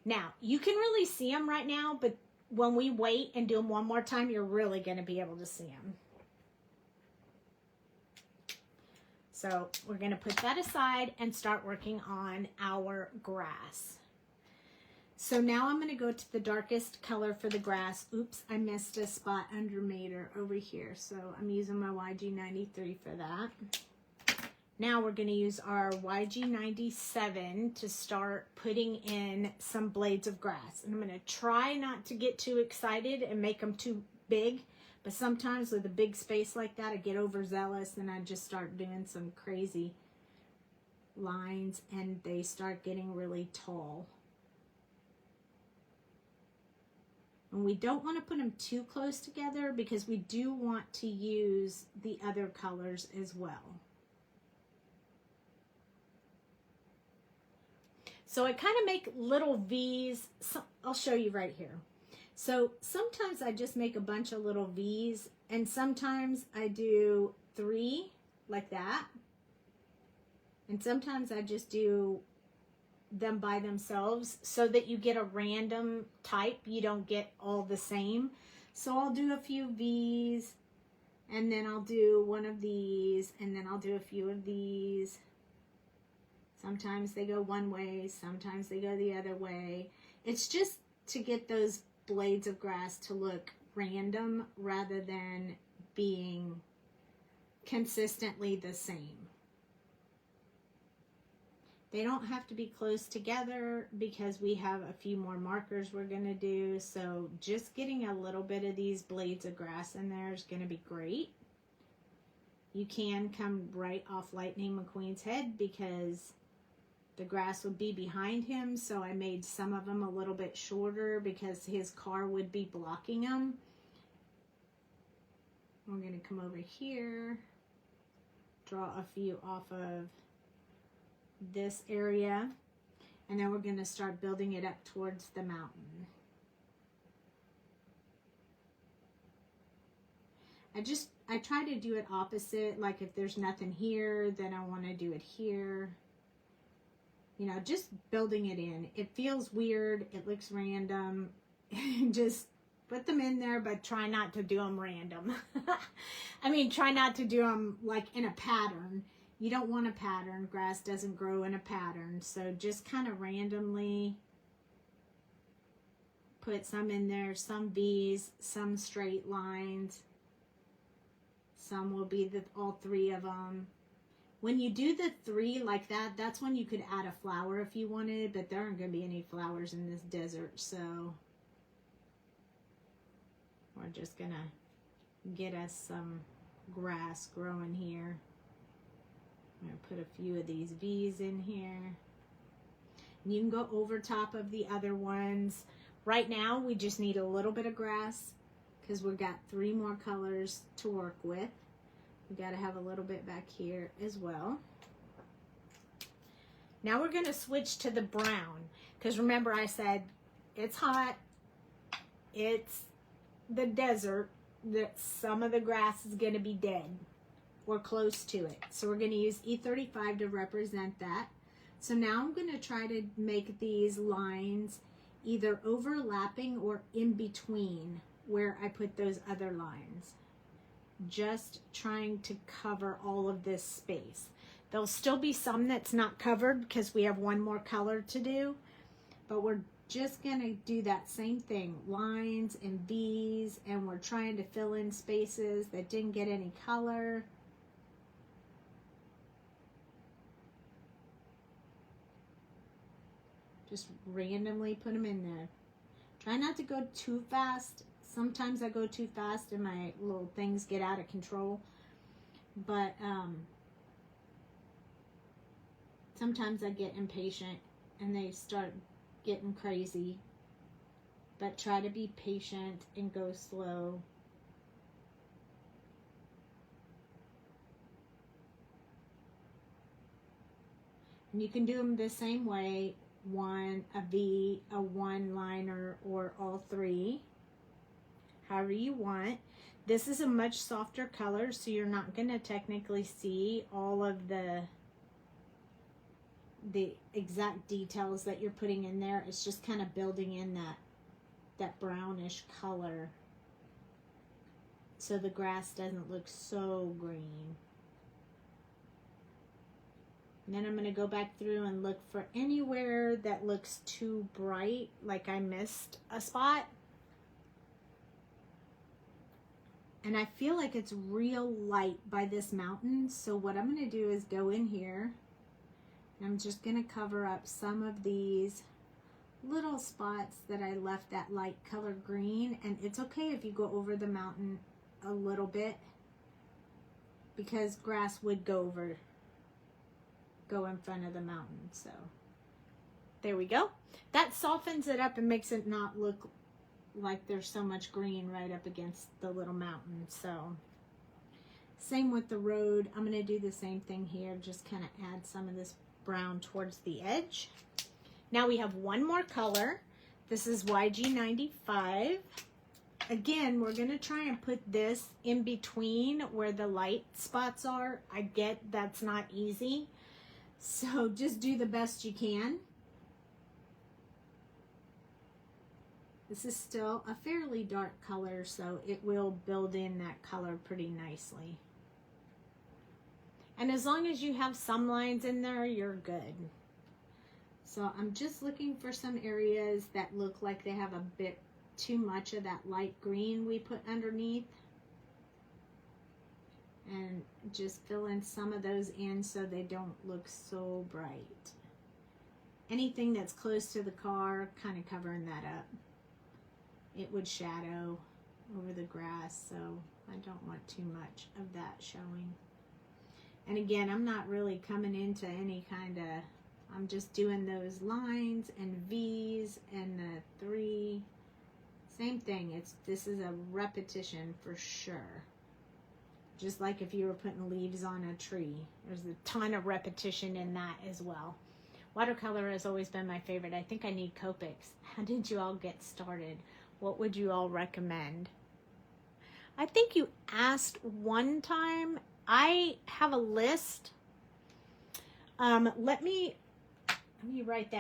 Now, you can really see them right now, but when we wait and do them one more time, you're really going to be able to see them. So we're going to put that aside and start working on our grass. So now I'm going to go to the darkest color for the grass. Oops, I missed a spot under Mator over here. So I'm using my YG93 for that. Now we're going to use our YG97 to start putting in some blades of grass. And I'm going to try not to get too excited and make them too big. But sometimes with a big space like that, I get overzealous and I just start doing some crazy lines and they start getting really tall. And we don't want to put them too close together because we do want to use the other colors as well. So I kind of make little V's. So I'll show you right here. So sometimes I just make a bunch of little V's, and sometimes I do 3 like that. And sometimes I just do them by themselves so that you get a random type. You don't get all the same. So I'll do a few V's, and then I'll do one of these, and then I'll do a few of these. Sometimes they go one way, sometimes they go the other way. It's just to get those blades of grass to look random rather than being consistently the same. They don't have to be close together because we have a few more markers we're going to do. So just getting a little bit of these blades of grass in there is going to be great. You can come right off Lightning McQueen's head because the grass would be behind him, so I made some of them a little bit shorter because his car would be blocking them. We're going to come over here, draw a few off of this area, and then we're going to start building it up towards the mountain. I try to do it opposite, like if there's nothing here, then I want to do it here. You know, just building it in. It feels weird. It looks random. Just put them in there, but try not to do them random. I mean, try not to do them like in a pattern. You don't want a pattern. Grass doesn't grow in a pattern. So just kind of randomly put some in there. Some V's, some straight lines. Some will be all 3 of them. When you do the 3 like that, that's when you could add a flower if you wanted, but there aren't going to be any flowers in this desert, so we're just going to get us some grass growing here. I'm going to put a few of these V's in here. And you can go over top of the other ones. Right now, we just need a little bit of grass because we've got 3 more colors to work with. We got to have a little bit back here as well. Now we're going to switch to the brown because remember I said it's hot, it's the desert, that some of the grass is going to be dead or close to it. So we're going to use E35 to represent that. So now I'm going to try to make these lines either overlapping or in between where I put those other lines. Just trying to cover all of this space. There'll still be some that's not covered because we have one more color to do, but we're just gonna do that same thing, lines and V's, and we're trying to fill in spaces that didn't get any color. Just randomly put them in there. Try not to go too fast. Sometimes I go too fast and my little things get out of control. But sometimes I get impatient and they start getting crazy. But try to be patient and go slow. And you can do them the same way. A V, a one-liner, or all 3. However you want. This is a much softer color, so you're not going to technically see all of the exact details that you're putting in there. It's just kind of building in that brownish color so the grass doesn't look so green. And then I'm going to go back through and look for anywhere that looks too bright, like I missed a spot. And I feel like it's real light by this mountain. So what I'm going to do is go in here. And I'm just going to cover up some of these little spots that I left that light color green. And it's okay if you go over the mountain a little bit, because grass would go in front of the mountain. So there we go. That softens it up and makes it not look like there's so much green right up against the little mountain. So same with the road. I'm going to do the same thing here. Just kind of add some of this brown towards the edge. Now we have one more color. This is YG95. Again, we're going to try and put this in between where the light spots are. I get that's not easy. So just do the best you can. This is still a fairly dark color, so it will build in that color pretty nicely. And as long as you have some lines in there, you're good. So I'm just looking for some areas that look like they have a bit too much of that light green we put underneath. And just fill in some of those in so they don't look so bright. Anything that's close to the car, kind of covering that up. It would shadow over the grass, so I don't want too much of that showing. And again, I'm not really coming into any kind of, I'm just doing those lines and V's and the 3. Same thing, this is a repetition for sure. Just like if you were putting leaves on a tree. There's a ton of repetition in that as well. Watercolor has always been my favorite. I think I need Copics. How did you all get started? What would you all recommend? I think you asked one time. I have a list. Let me write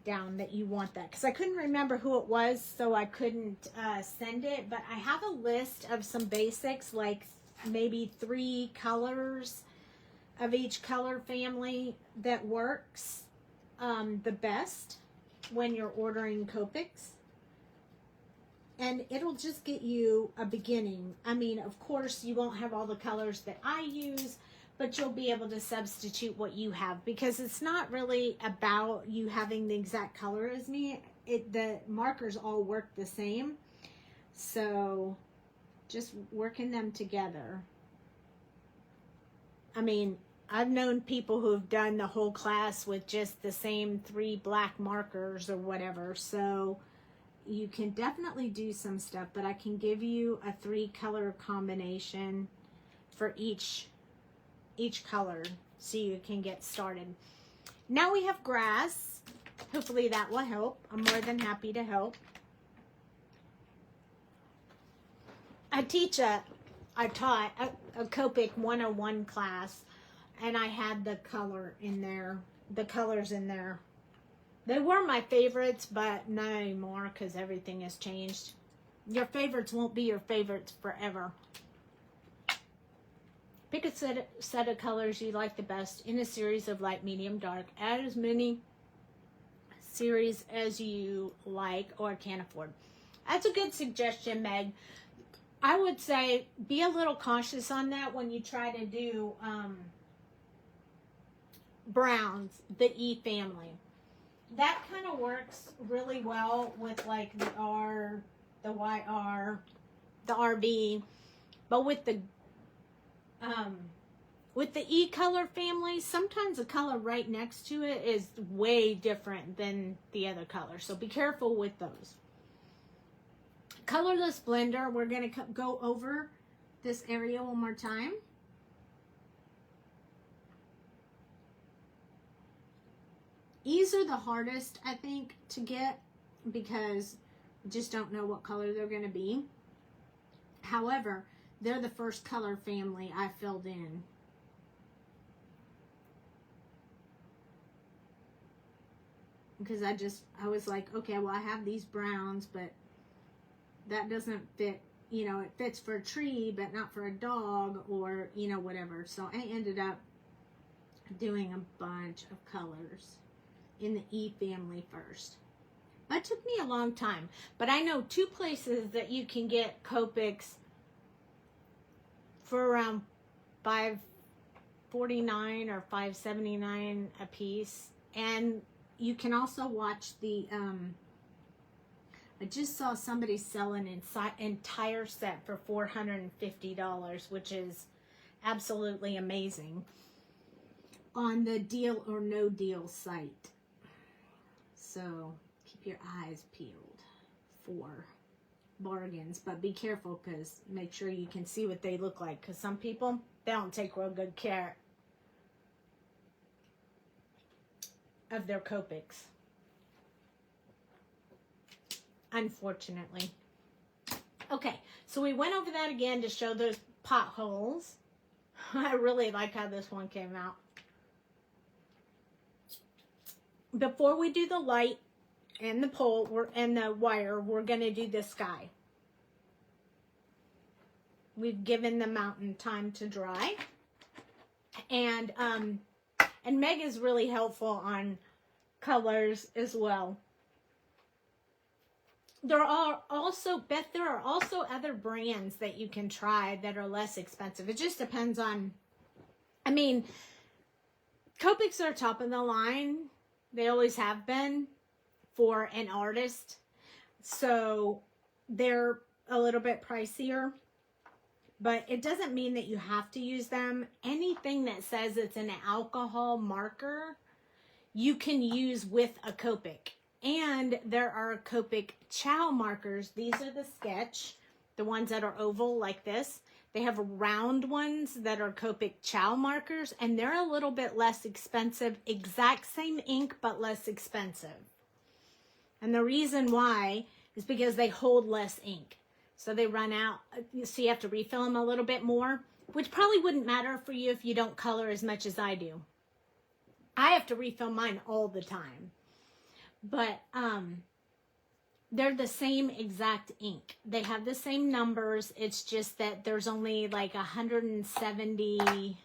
down that you want that, because I couldn't remember who it was, so I couldn't send it. But I have a list of some basics, like maybe 3 colors of each color family that works the best when you're ordering Copics. And it'll just get you a beginning. I mean, of course, you won't have all the colors that I use, but you'll be able to substitute what you have, because it's not really about you having the exact color as me. The markers all work the same. So just working them together. I mean, I've known people who have done the whole class with just the same 3 black markers or whatever. So you can definitely do some stuff, but I can give you a 3 color combination for each color so you can get started. Now we have grass. Hopefully that will help. I'm more than happy to help. I taught a Copic 101 class, and I had the colors in there. They were my favorites, but not anymore because everything has changed. Your favorites won't be your favorites forever. Pick a set of colors you like the best in a series of light, medium, dark. Add as many series as you like or can afford. That's a good suggestion, Meg. I would say be a little cautious on that when you try to do browns, the E family. That kind of works really well with like the R, the YR, the RB, but with the E color family, sometimes the color right next to it is way different than the other color. So be careful with those. Colorless blender, we're going to go over this area one more time. E's are the hardest, I think, to get because you just don't know what color they're going to be. However, they're the first color family I filled in. Because I was like, okay, well, I have these browns, but that doesn't fit, you know, it fits for a tree, but not for a dog or, you know, whatever. So I ended up doing a bunch of colors in the E family first. That took me a long time, but I know 2 places that you can get Copics for around $5.49 or $5.79 a piece. And you can also watch the I just saw somebody sell an entire set for $450, which is absolutely amazing, on the Deal or No Deal site. So keep your eyes peeled for bargains, but be careful, because make sure you can see what they look like, because some people, they don't take real good care of their Copics, unfortunately. Okay, so we went over that again to show those potholes. I really like how this one came out. Before we do the light and the pole and the wire, we're going to do the sky. We've given the mountain time to dry. And Meg is really helpful on colors as well. There are also other brands that you can try that are less expensive. It just depends on, I mean, Copics are top of the line. They always have been for an artist. So they're a little bit pricier, but it doesn't mean that you have to use them. Anything that says it's an alcohol marker, you can use with a Copic. And there are Copic Ka-Chow markers. These are the sketch, the ones that are oval like this. They have round ones that are Copic Ka-Chow markers, and they're a little bit less expensive. Exact same ink, but less expensive. And the reason why is because they hold less ink. So they run out, so you have to refill them a little bit more, which probably wouldn't matter for you if you don't color as much as I do. I have to refill mine all the time. But they're the same exact ink. They have the same numbers. It's just that there's only like 170,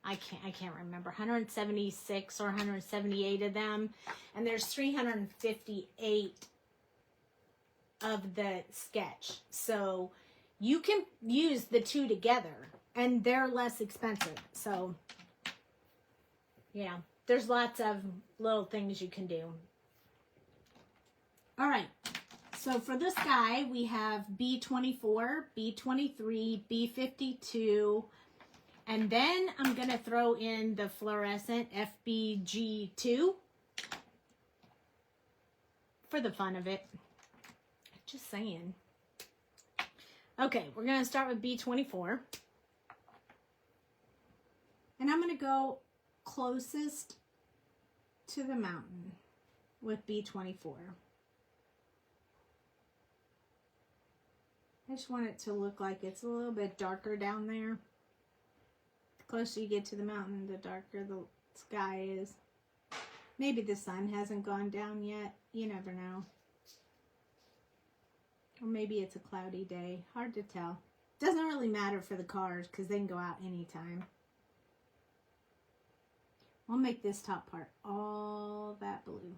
I can't remember, 176 or 178 of them. And there's 358 of the sketch. So you can use the two together and they're less expensive. So yeah, there's lots of little things you can do. All right, so for the sky, we have B24, B23, B52, and then I'm going to throw in the fluorescent FBG2 for the fun of it. Just saying. Okay, we're going to start with B24. And I'm going to go closest to the mountain with B24. I just want it to look like it's a little bit darker down there. The closer you get to the mountain, the darker the sky is. Maybe the sun hasn't gone down yet. You never know. Or maybe it's a cloudy day. Hard to tell. Doesn't really matter for the cars because they can go out anytime. We'll make this top part all that blue.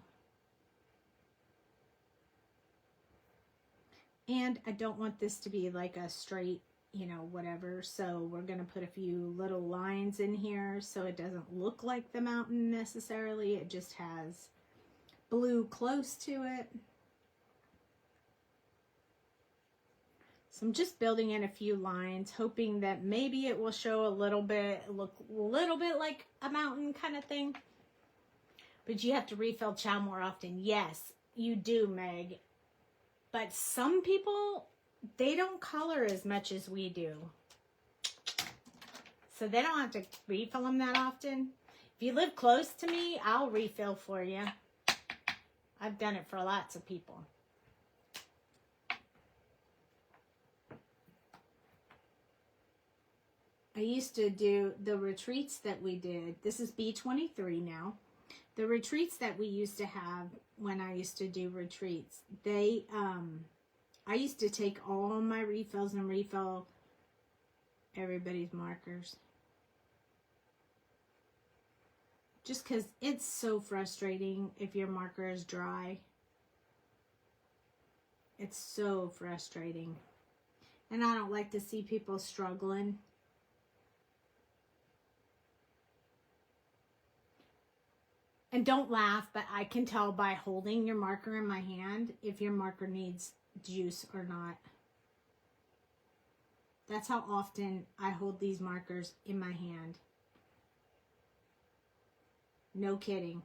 And I don't want this to be like a straight, you know, whatever. So we're going to put a few little lines in here so it doesn't look like the mountain necessarily. It just has blue close to it. So I'm just building in a few lines, hoping that maybe it will show a little bit, look a little bit like a mountain kind of thing. But you have to refill Chow more often. Yes, you do, Meg. But some people, they don't color as much as we do. So they don't have to refill them that often. If you live close to me, I'll refill for you. I've done it for lots of people. I used to do the retreats that we did. This is B23 now. The retreats that we used to have when I used to do retreats, they, I used to take all my refills and refill everybody's markers. Just because it's so frustrating if your marker is dry. It's so frustrating. And I don't like to see people struggling. And don't laugh, but I can tell by holding your marker in my hand if your marker needs juice or not. That's how often I hold these markers in my hand. No kidding.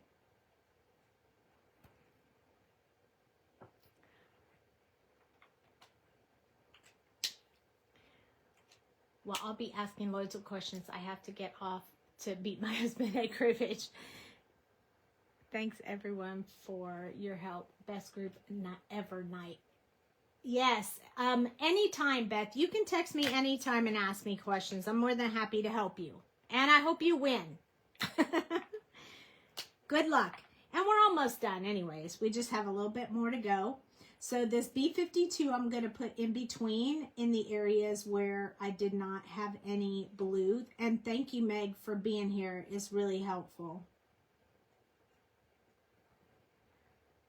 Well, I'll be asking loads of questions. I have to get off to beat my husband at cribbage. Thanks, everyone, for your help. Best group ever night. Yes, anytime, Beth. You can text me anytime and ask me questions. I'm more than happy to help you. And I hope you win. Good luck. And we're almost done anyways. We just have a little bit more to go. So this B52 I'm going to put in between in the areas where I did not have any blue. And thank you, Meg, for being here. It's really helpful.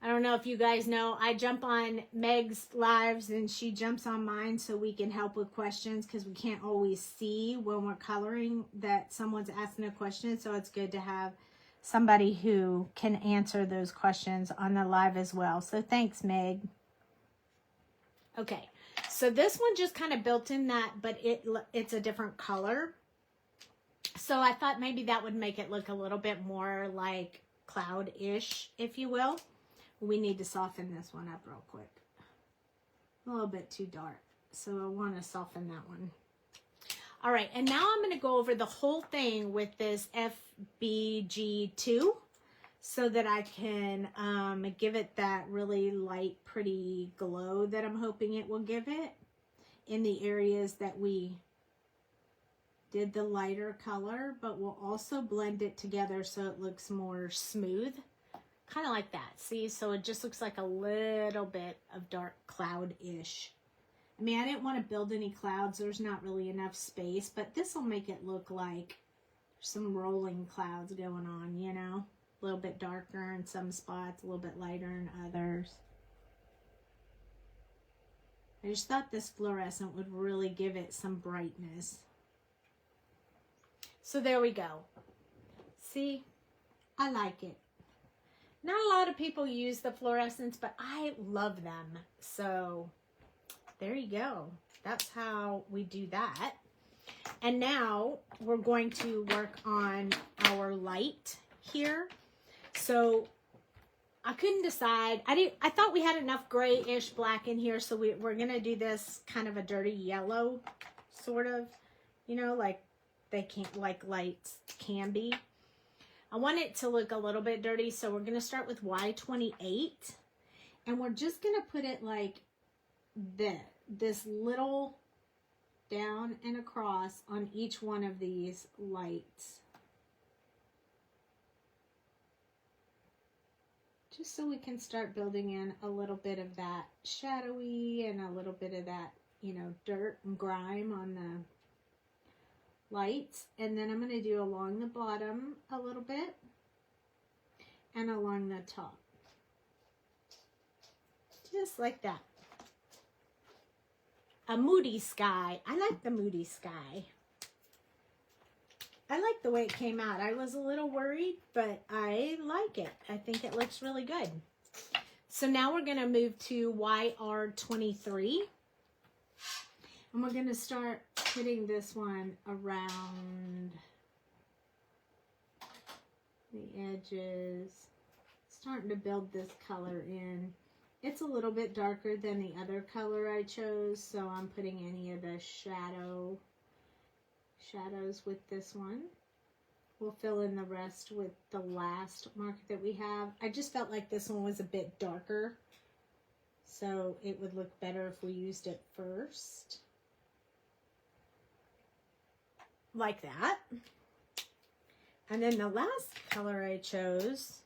I don't know if you guys know, I jump on Meg's lives and she jumps on mine so we can help with questions because we can't always see when we're coloring that someone's asking a question. So it's good to have somebody who can answer those questions on the live as well. So thanks, Meg. Okay, so this one just kind of built in that, but it's a different color. So I thought maybe that would make it look a little bit more like cloud-ish, if you will. We need to soften this one up real quick. A little bit too dark, so I want to soften that one. All right, and now I'm going to go over the whole thing with this FBG2 so that I can give it that really light, pretty glow that I'm hoping it will give it in the areas that we did the lighter color, but we'll also blend it together so it looks more smooth. Kind of like that, see? So it just looks like a little bit of dark cloud-ish. I mean, I didn't want to build any clouds. There's not really enough space, but this will make it look like some rolling clouds going on, you know? A little bit darker in some spots, a little bit lighter in others. I just thought this fluorescent would really give it some brightness. So there we go. See? I like it. Not a lot of people use the fluorescents, but I love them. So there you go. That's how we do that. And now we're going to work on our light here. So I couldn't decide. I thought we had enough grayish black in here, so we're going to do this kind of a dirty yellow, sort of, you know, like lights can be. I want it to look a little bit dirty, so we're going to start with Y28, and we're just going to put it like this little down and across on each one of these lights. Just so we can start building in a little bit of that shadowy and a little bit of that, you know, dirt and grime on the lights. And then I'm going to do along the bottom a little bit and along the top. Just like that. A moody sky. I like the moody sky. I like the way it came out. I was a little worried, but I like it. I think it looks really good. So now we're going to move to YR23. And we're going to start putting this one around the edges. Starting to build this color in. It's a little bit darker than the other color I chose, so I'm putting any of the shadows with this one. We'll fill in the rest with the last marker that we have. I just felt like this one was a bit darker, so it would look better if we used it first. Like that. And then the last color I chose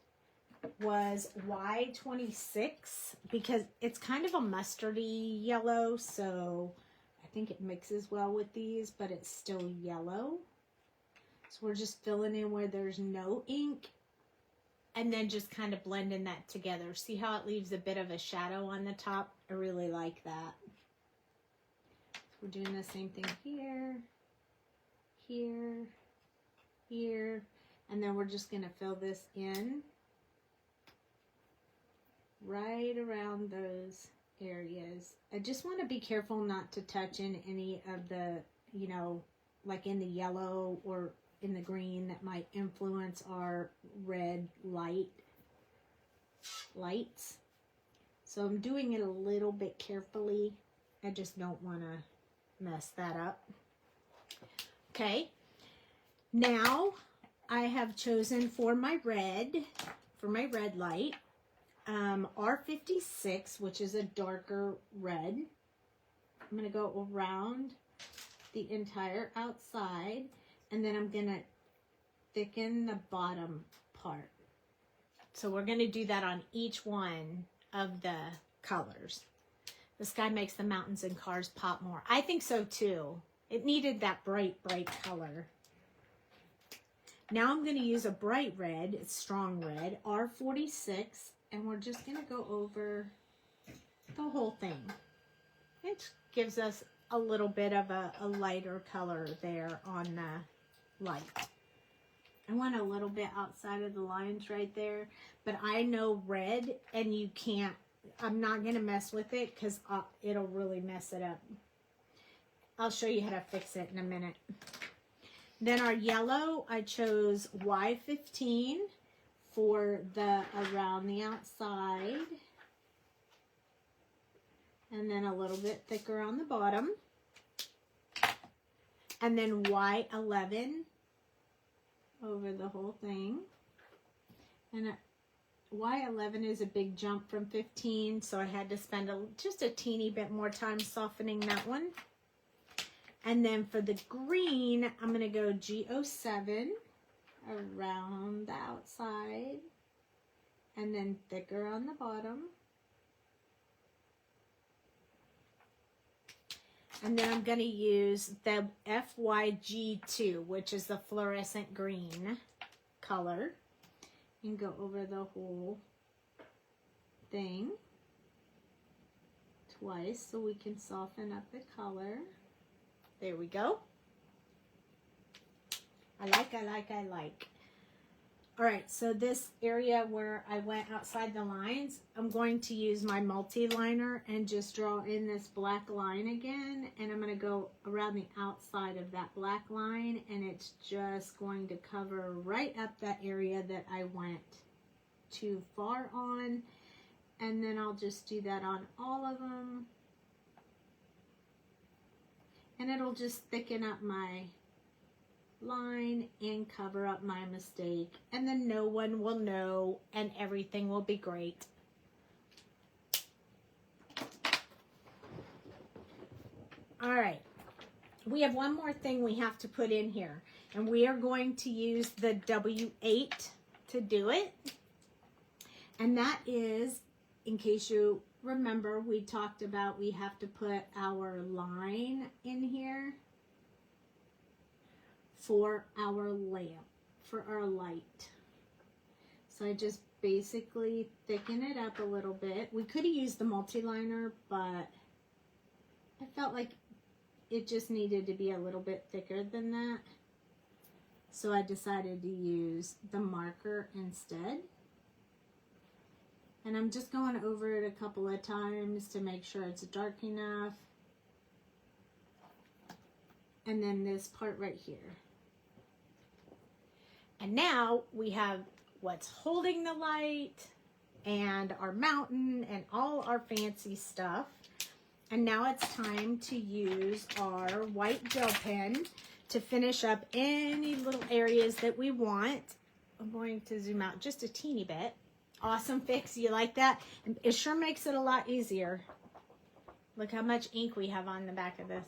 was Y26 because it's kind of a mustardy yellow, so I think it mixes well with these, but it's still yellow. So we're just filling in where there's no ink and then just kind of blending that together. See how it leaves a bit of a shadow on the top? I really like that. So we're doing the same thing here, here, here, and then we're just going to fill this in right around those areas. I just want to be careful not to touch in any of the, you know, like in the yellow or in the green that might influence our red lights. So I'm doing it a little bit carefully. I just don't want to mess that up. Okay, now I have chosen for my red light, R56, which is a darker red. I'm going to go around the entire outside, and then I'm going to thicken the bottom part. So we're going to do that on each one of the colors. This guy makes the mountains and cars pop more. I think so too. It needed that bright color. Now I'm going to use a bright red, it's strong red, R46, and we're just going to go over the whole thing. It gives us a little bit of a lighter color there on the light. I want a little bit outside of the lines right there, but I know red, and you can't, I'm not going to mess with it because it'll really mess it up. I'll show you how to fix it in a minute. Then our yellow, I chose Y15 for the around the outside. And then a little bit thicker on the bottom. And then Y11 over the whole thing. And Y11 is a big jump from 15, so I had to spend just a teeny bit more time softening that one. And then for the green, I'm going to go G07 around the outside and then thicker on the bottom. And then I'm going to use the FYG2, which is the fluorescent green color, and go over the whole thing twice so we can soften up the color. There we go. I like. All right, so this area where I went outside the lines, I'm going to use my multi-liner and just draw in this black line again. And I'm going to go around the outside of that black line, and it's just going to cover right up that area that I went too far on. And then I'll just do that on all of them. And it'll just thicken up my line and cover up my mistake. And then no one will know and everything will be great. All right. We have one more thing we have to put in here. And we are going to use the W8 to do it. And that is, in case you remember, we talked about we have to put our line in here for our lamp, for our light. So I just basically thicken it up a little bit. We could have used the multi-liner, but I felt like it just needed to be a little bit thicker than that. So I decided to use the marker instead. And I'm just going over it a couple of times to make sure it's dark enough. And then this part right here. And now we have what's holding the light and our mountain and all our fancy stuff. And now it's time to use our white gel pen to finish up any little areas that we want. I'm going to zoom out just a teeny bit. Awesome fix. You like that? It sure makes it a lot easier. Look how much ink we have on the back of this.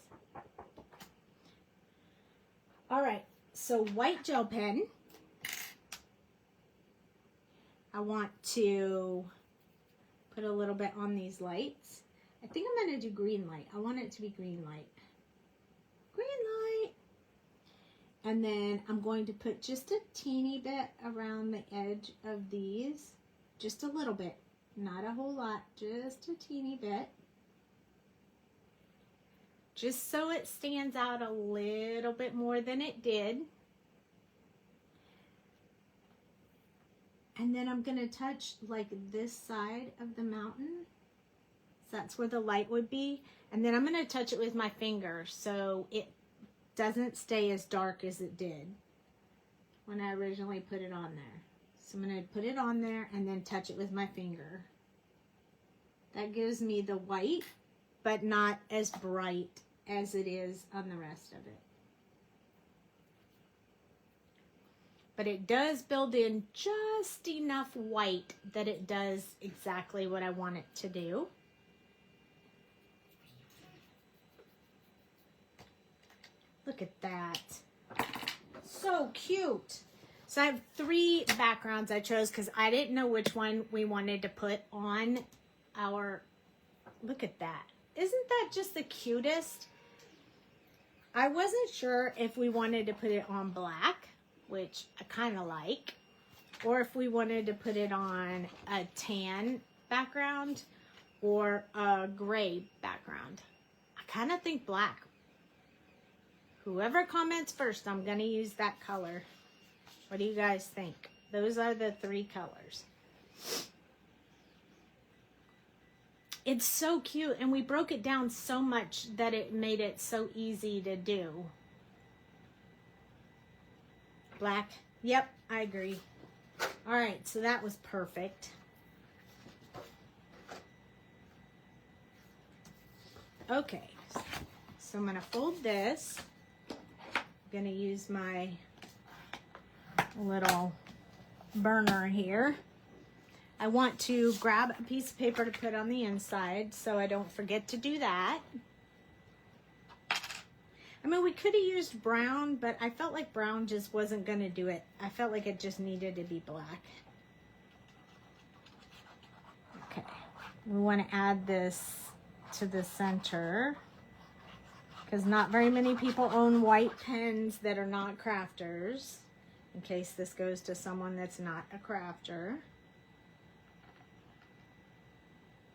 All right, so white gel pen. I want to put a little bit on these lights. I think I'm going to do green light. I want it to be green light. Green light. And then I'm going to put just a teeny bit around the edge of these. Just a little bit. Not a whole lot. Just a teeny bit. Just so it stands out a little bit more than it did. And then I'm going to touch like this side of the mountain. So that's where the light would be. And then I'm going to touch it with my finger so it doesn't stay as dark as it did when I originally put it on there. So I'm going to put it on there and then touch it with my finger. That gives me the white, but not as bright as it is on the rest of it. But it does build in just enough white that it does exactly what I want it to do. Look at that. So cute. So I have 3 backgrounds I chose because I didn't know which one we wanted to put on our... Look at that. Isn't that just the cutest? I wasn't sure if we wanted to put it on black, which I kind of like, or if we wanted to put it on a tan background or a gray background. I kind of think black. Whoever comments first, I'm going to use that color. What do you guys think? Those are the 3 colors. It's so cute, and we broke it down so much that it made it so easy to do. Black. Yep, I agree. All right, so that was perfect. Okay, so I'm going to fold this. I'm going to use my little burner here. I want to grab a piece of paper to put on the inside so I don't forget to do that. I mean, we could have used brown, but I felt like brown just wasn't going to do it. I felt like it just needed to be black. Okay, we want to add this to the center because not very many people own white pens that are not crafters, in case this goes to someone that's not a crafter.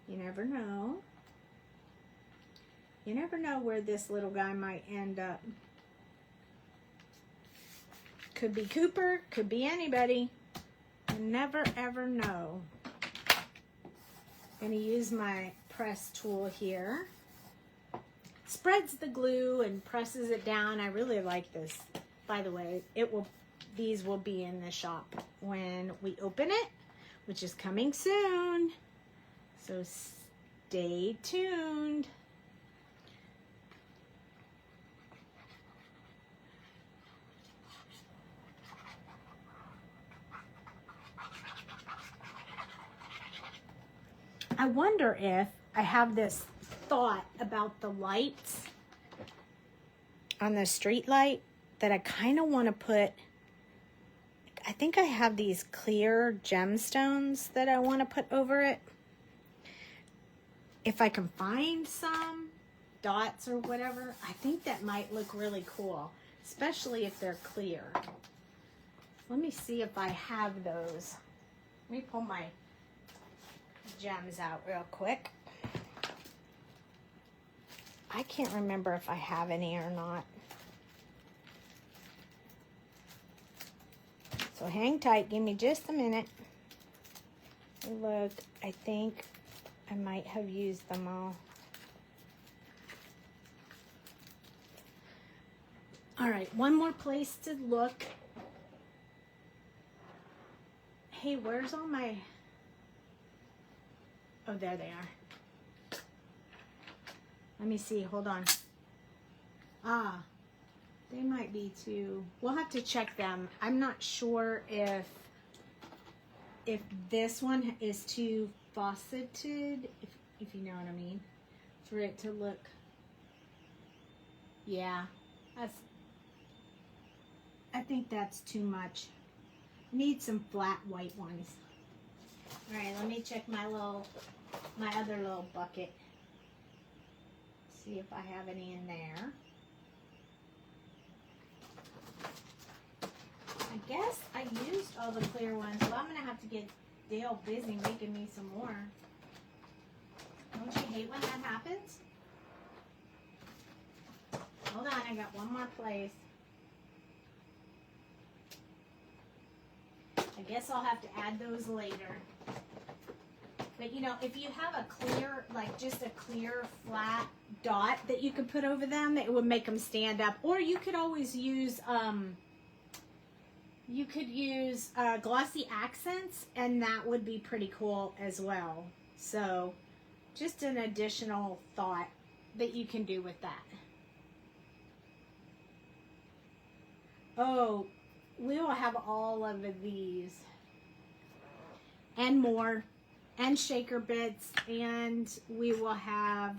You never know. You never know where this little guy might end up. Could be Cooper, could be anybody. You never ever know. I'm going to use my press tool here. Spreads the glue and presses it down. I really like this. By the way, these will be in the shop when we open it, which is coming soon. So stay tuned. I wonder if I have this thought about the lights on the street light that I kind of want to put. I think I have these clear gemstones that I want to put over it. If I can find some dots or whatever, I think that might look really cool, especially if they're clear. Let me see if I have those. Let me pull my gems out real quick. I can't remember if I have any or not. So hang tight, give me just a minute. Look, I think I might have used them all. All right, one more place to look. Hey, where's all my... Oh, there they are. Let me see, hold on. Ah, they might be too. We'll have to check them. I'm not sure if this one is too faceted, if you know what I mean, for it to look. Yeah, I think that's too much. Need some flat white ones. All right, let me check my other little bucket. See if I have any in there. I guess I used all the clear ones, so I'm gonna have to get Dale busy making me some more. Don't you hate when that happens? Hold on, I got one more place. I guess I'll have to add those later. But you know, if you have a clear, like just a clear flat dot that you could put over them, it would make them stand up. Or you could always use, glossy accents, and that would be pretty cool as well. So just an additional thought that you can do with that. Oh, we will have all of these and more, and shaker bits, and we will have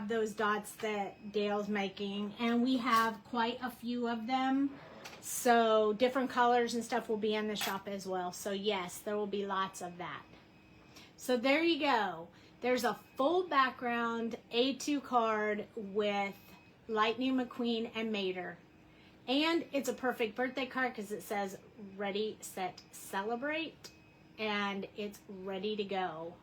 those dots that Dale's making, and we have quite a few of them, so different colors and stuff will be in the shop as well. So yes, there will be lots of that. So there you go. There's a full background A2 card with Lightning McQueen and Mator. And it's a perfect birthday card because it says ready, set, celebrate, and it's ready to go.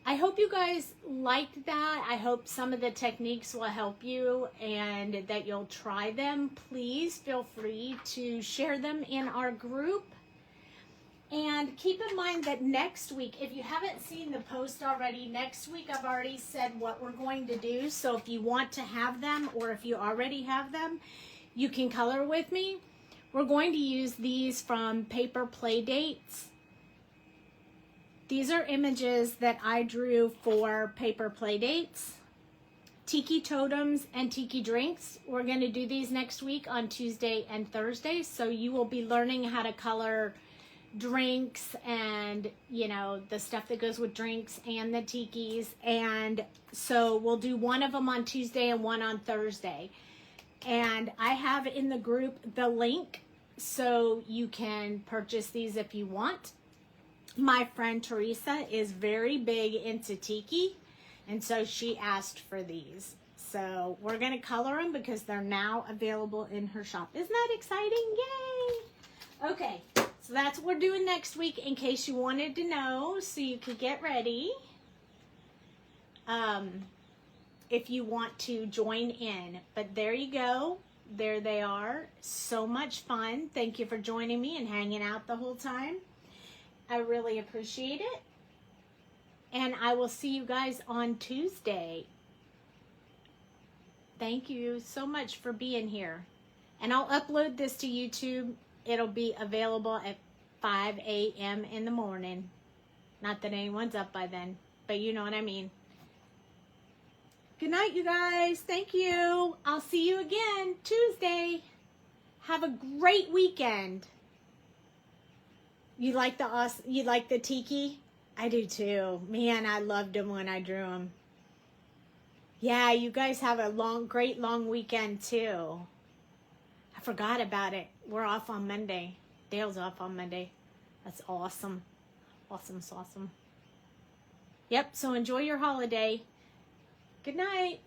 I hope you guys liked that. I hope some of the techniques will help you and that you'll try them. Please feel free to share them in our group. And keep in mind that next week, if you haven't seen the post already, next week I've already said what we're going to do. So if you want to have them, or if you already have them, you can color with me. We're going to use these from Paper Playdates. These are images that I drew for Paper Playdates. Tiki totems and tiki drinks. We're going to do these next week on Tuesday and Thursday. So you will be learning how to color drinks and, you know, the stuff that goes with drinks and the tikis. And so we'll do one of them on Tuesday and one on Thursday. And I have in the group the link so you can purchase these if you want. My friend Teresa is very big into tiki, and so she asked for these. So we're going to color them because they're now available in her shop. Isn't that exciting? Yay! Okay, so that's what we're doing next week in case you wanted to know, so you could get ready. If you want to join in. But there you go. There they are. So much fun. Thank you for joining me and hanging out the whole time. I really appreciate it. And I will see you guys on Tuesday. Thank you so much for being here. And I'll upload this to YouTube. It'll be available at 5 a.m. in the morning. Not that anyone's up by then, but you know what I mean. Good night, you guys. Thank you. I'll see you again Tuesday. Have a great weekend. You like the tiki? I do too. Man, I loved them when I drew them. Yeah, you guys have a great long weekend too. I forgot about it. We're off on Monday. Dale's off on Monday. That's awesome. Awesome. Yep, so enjoy your holiday. Good night.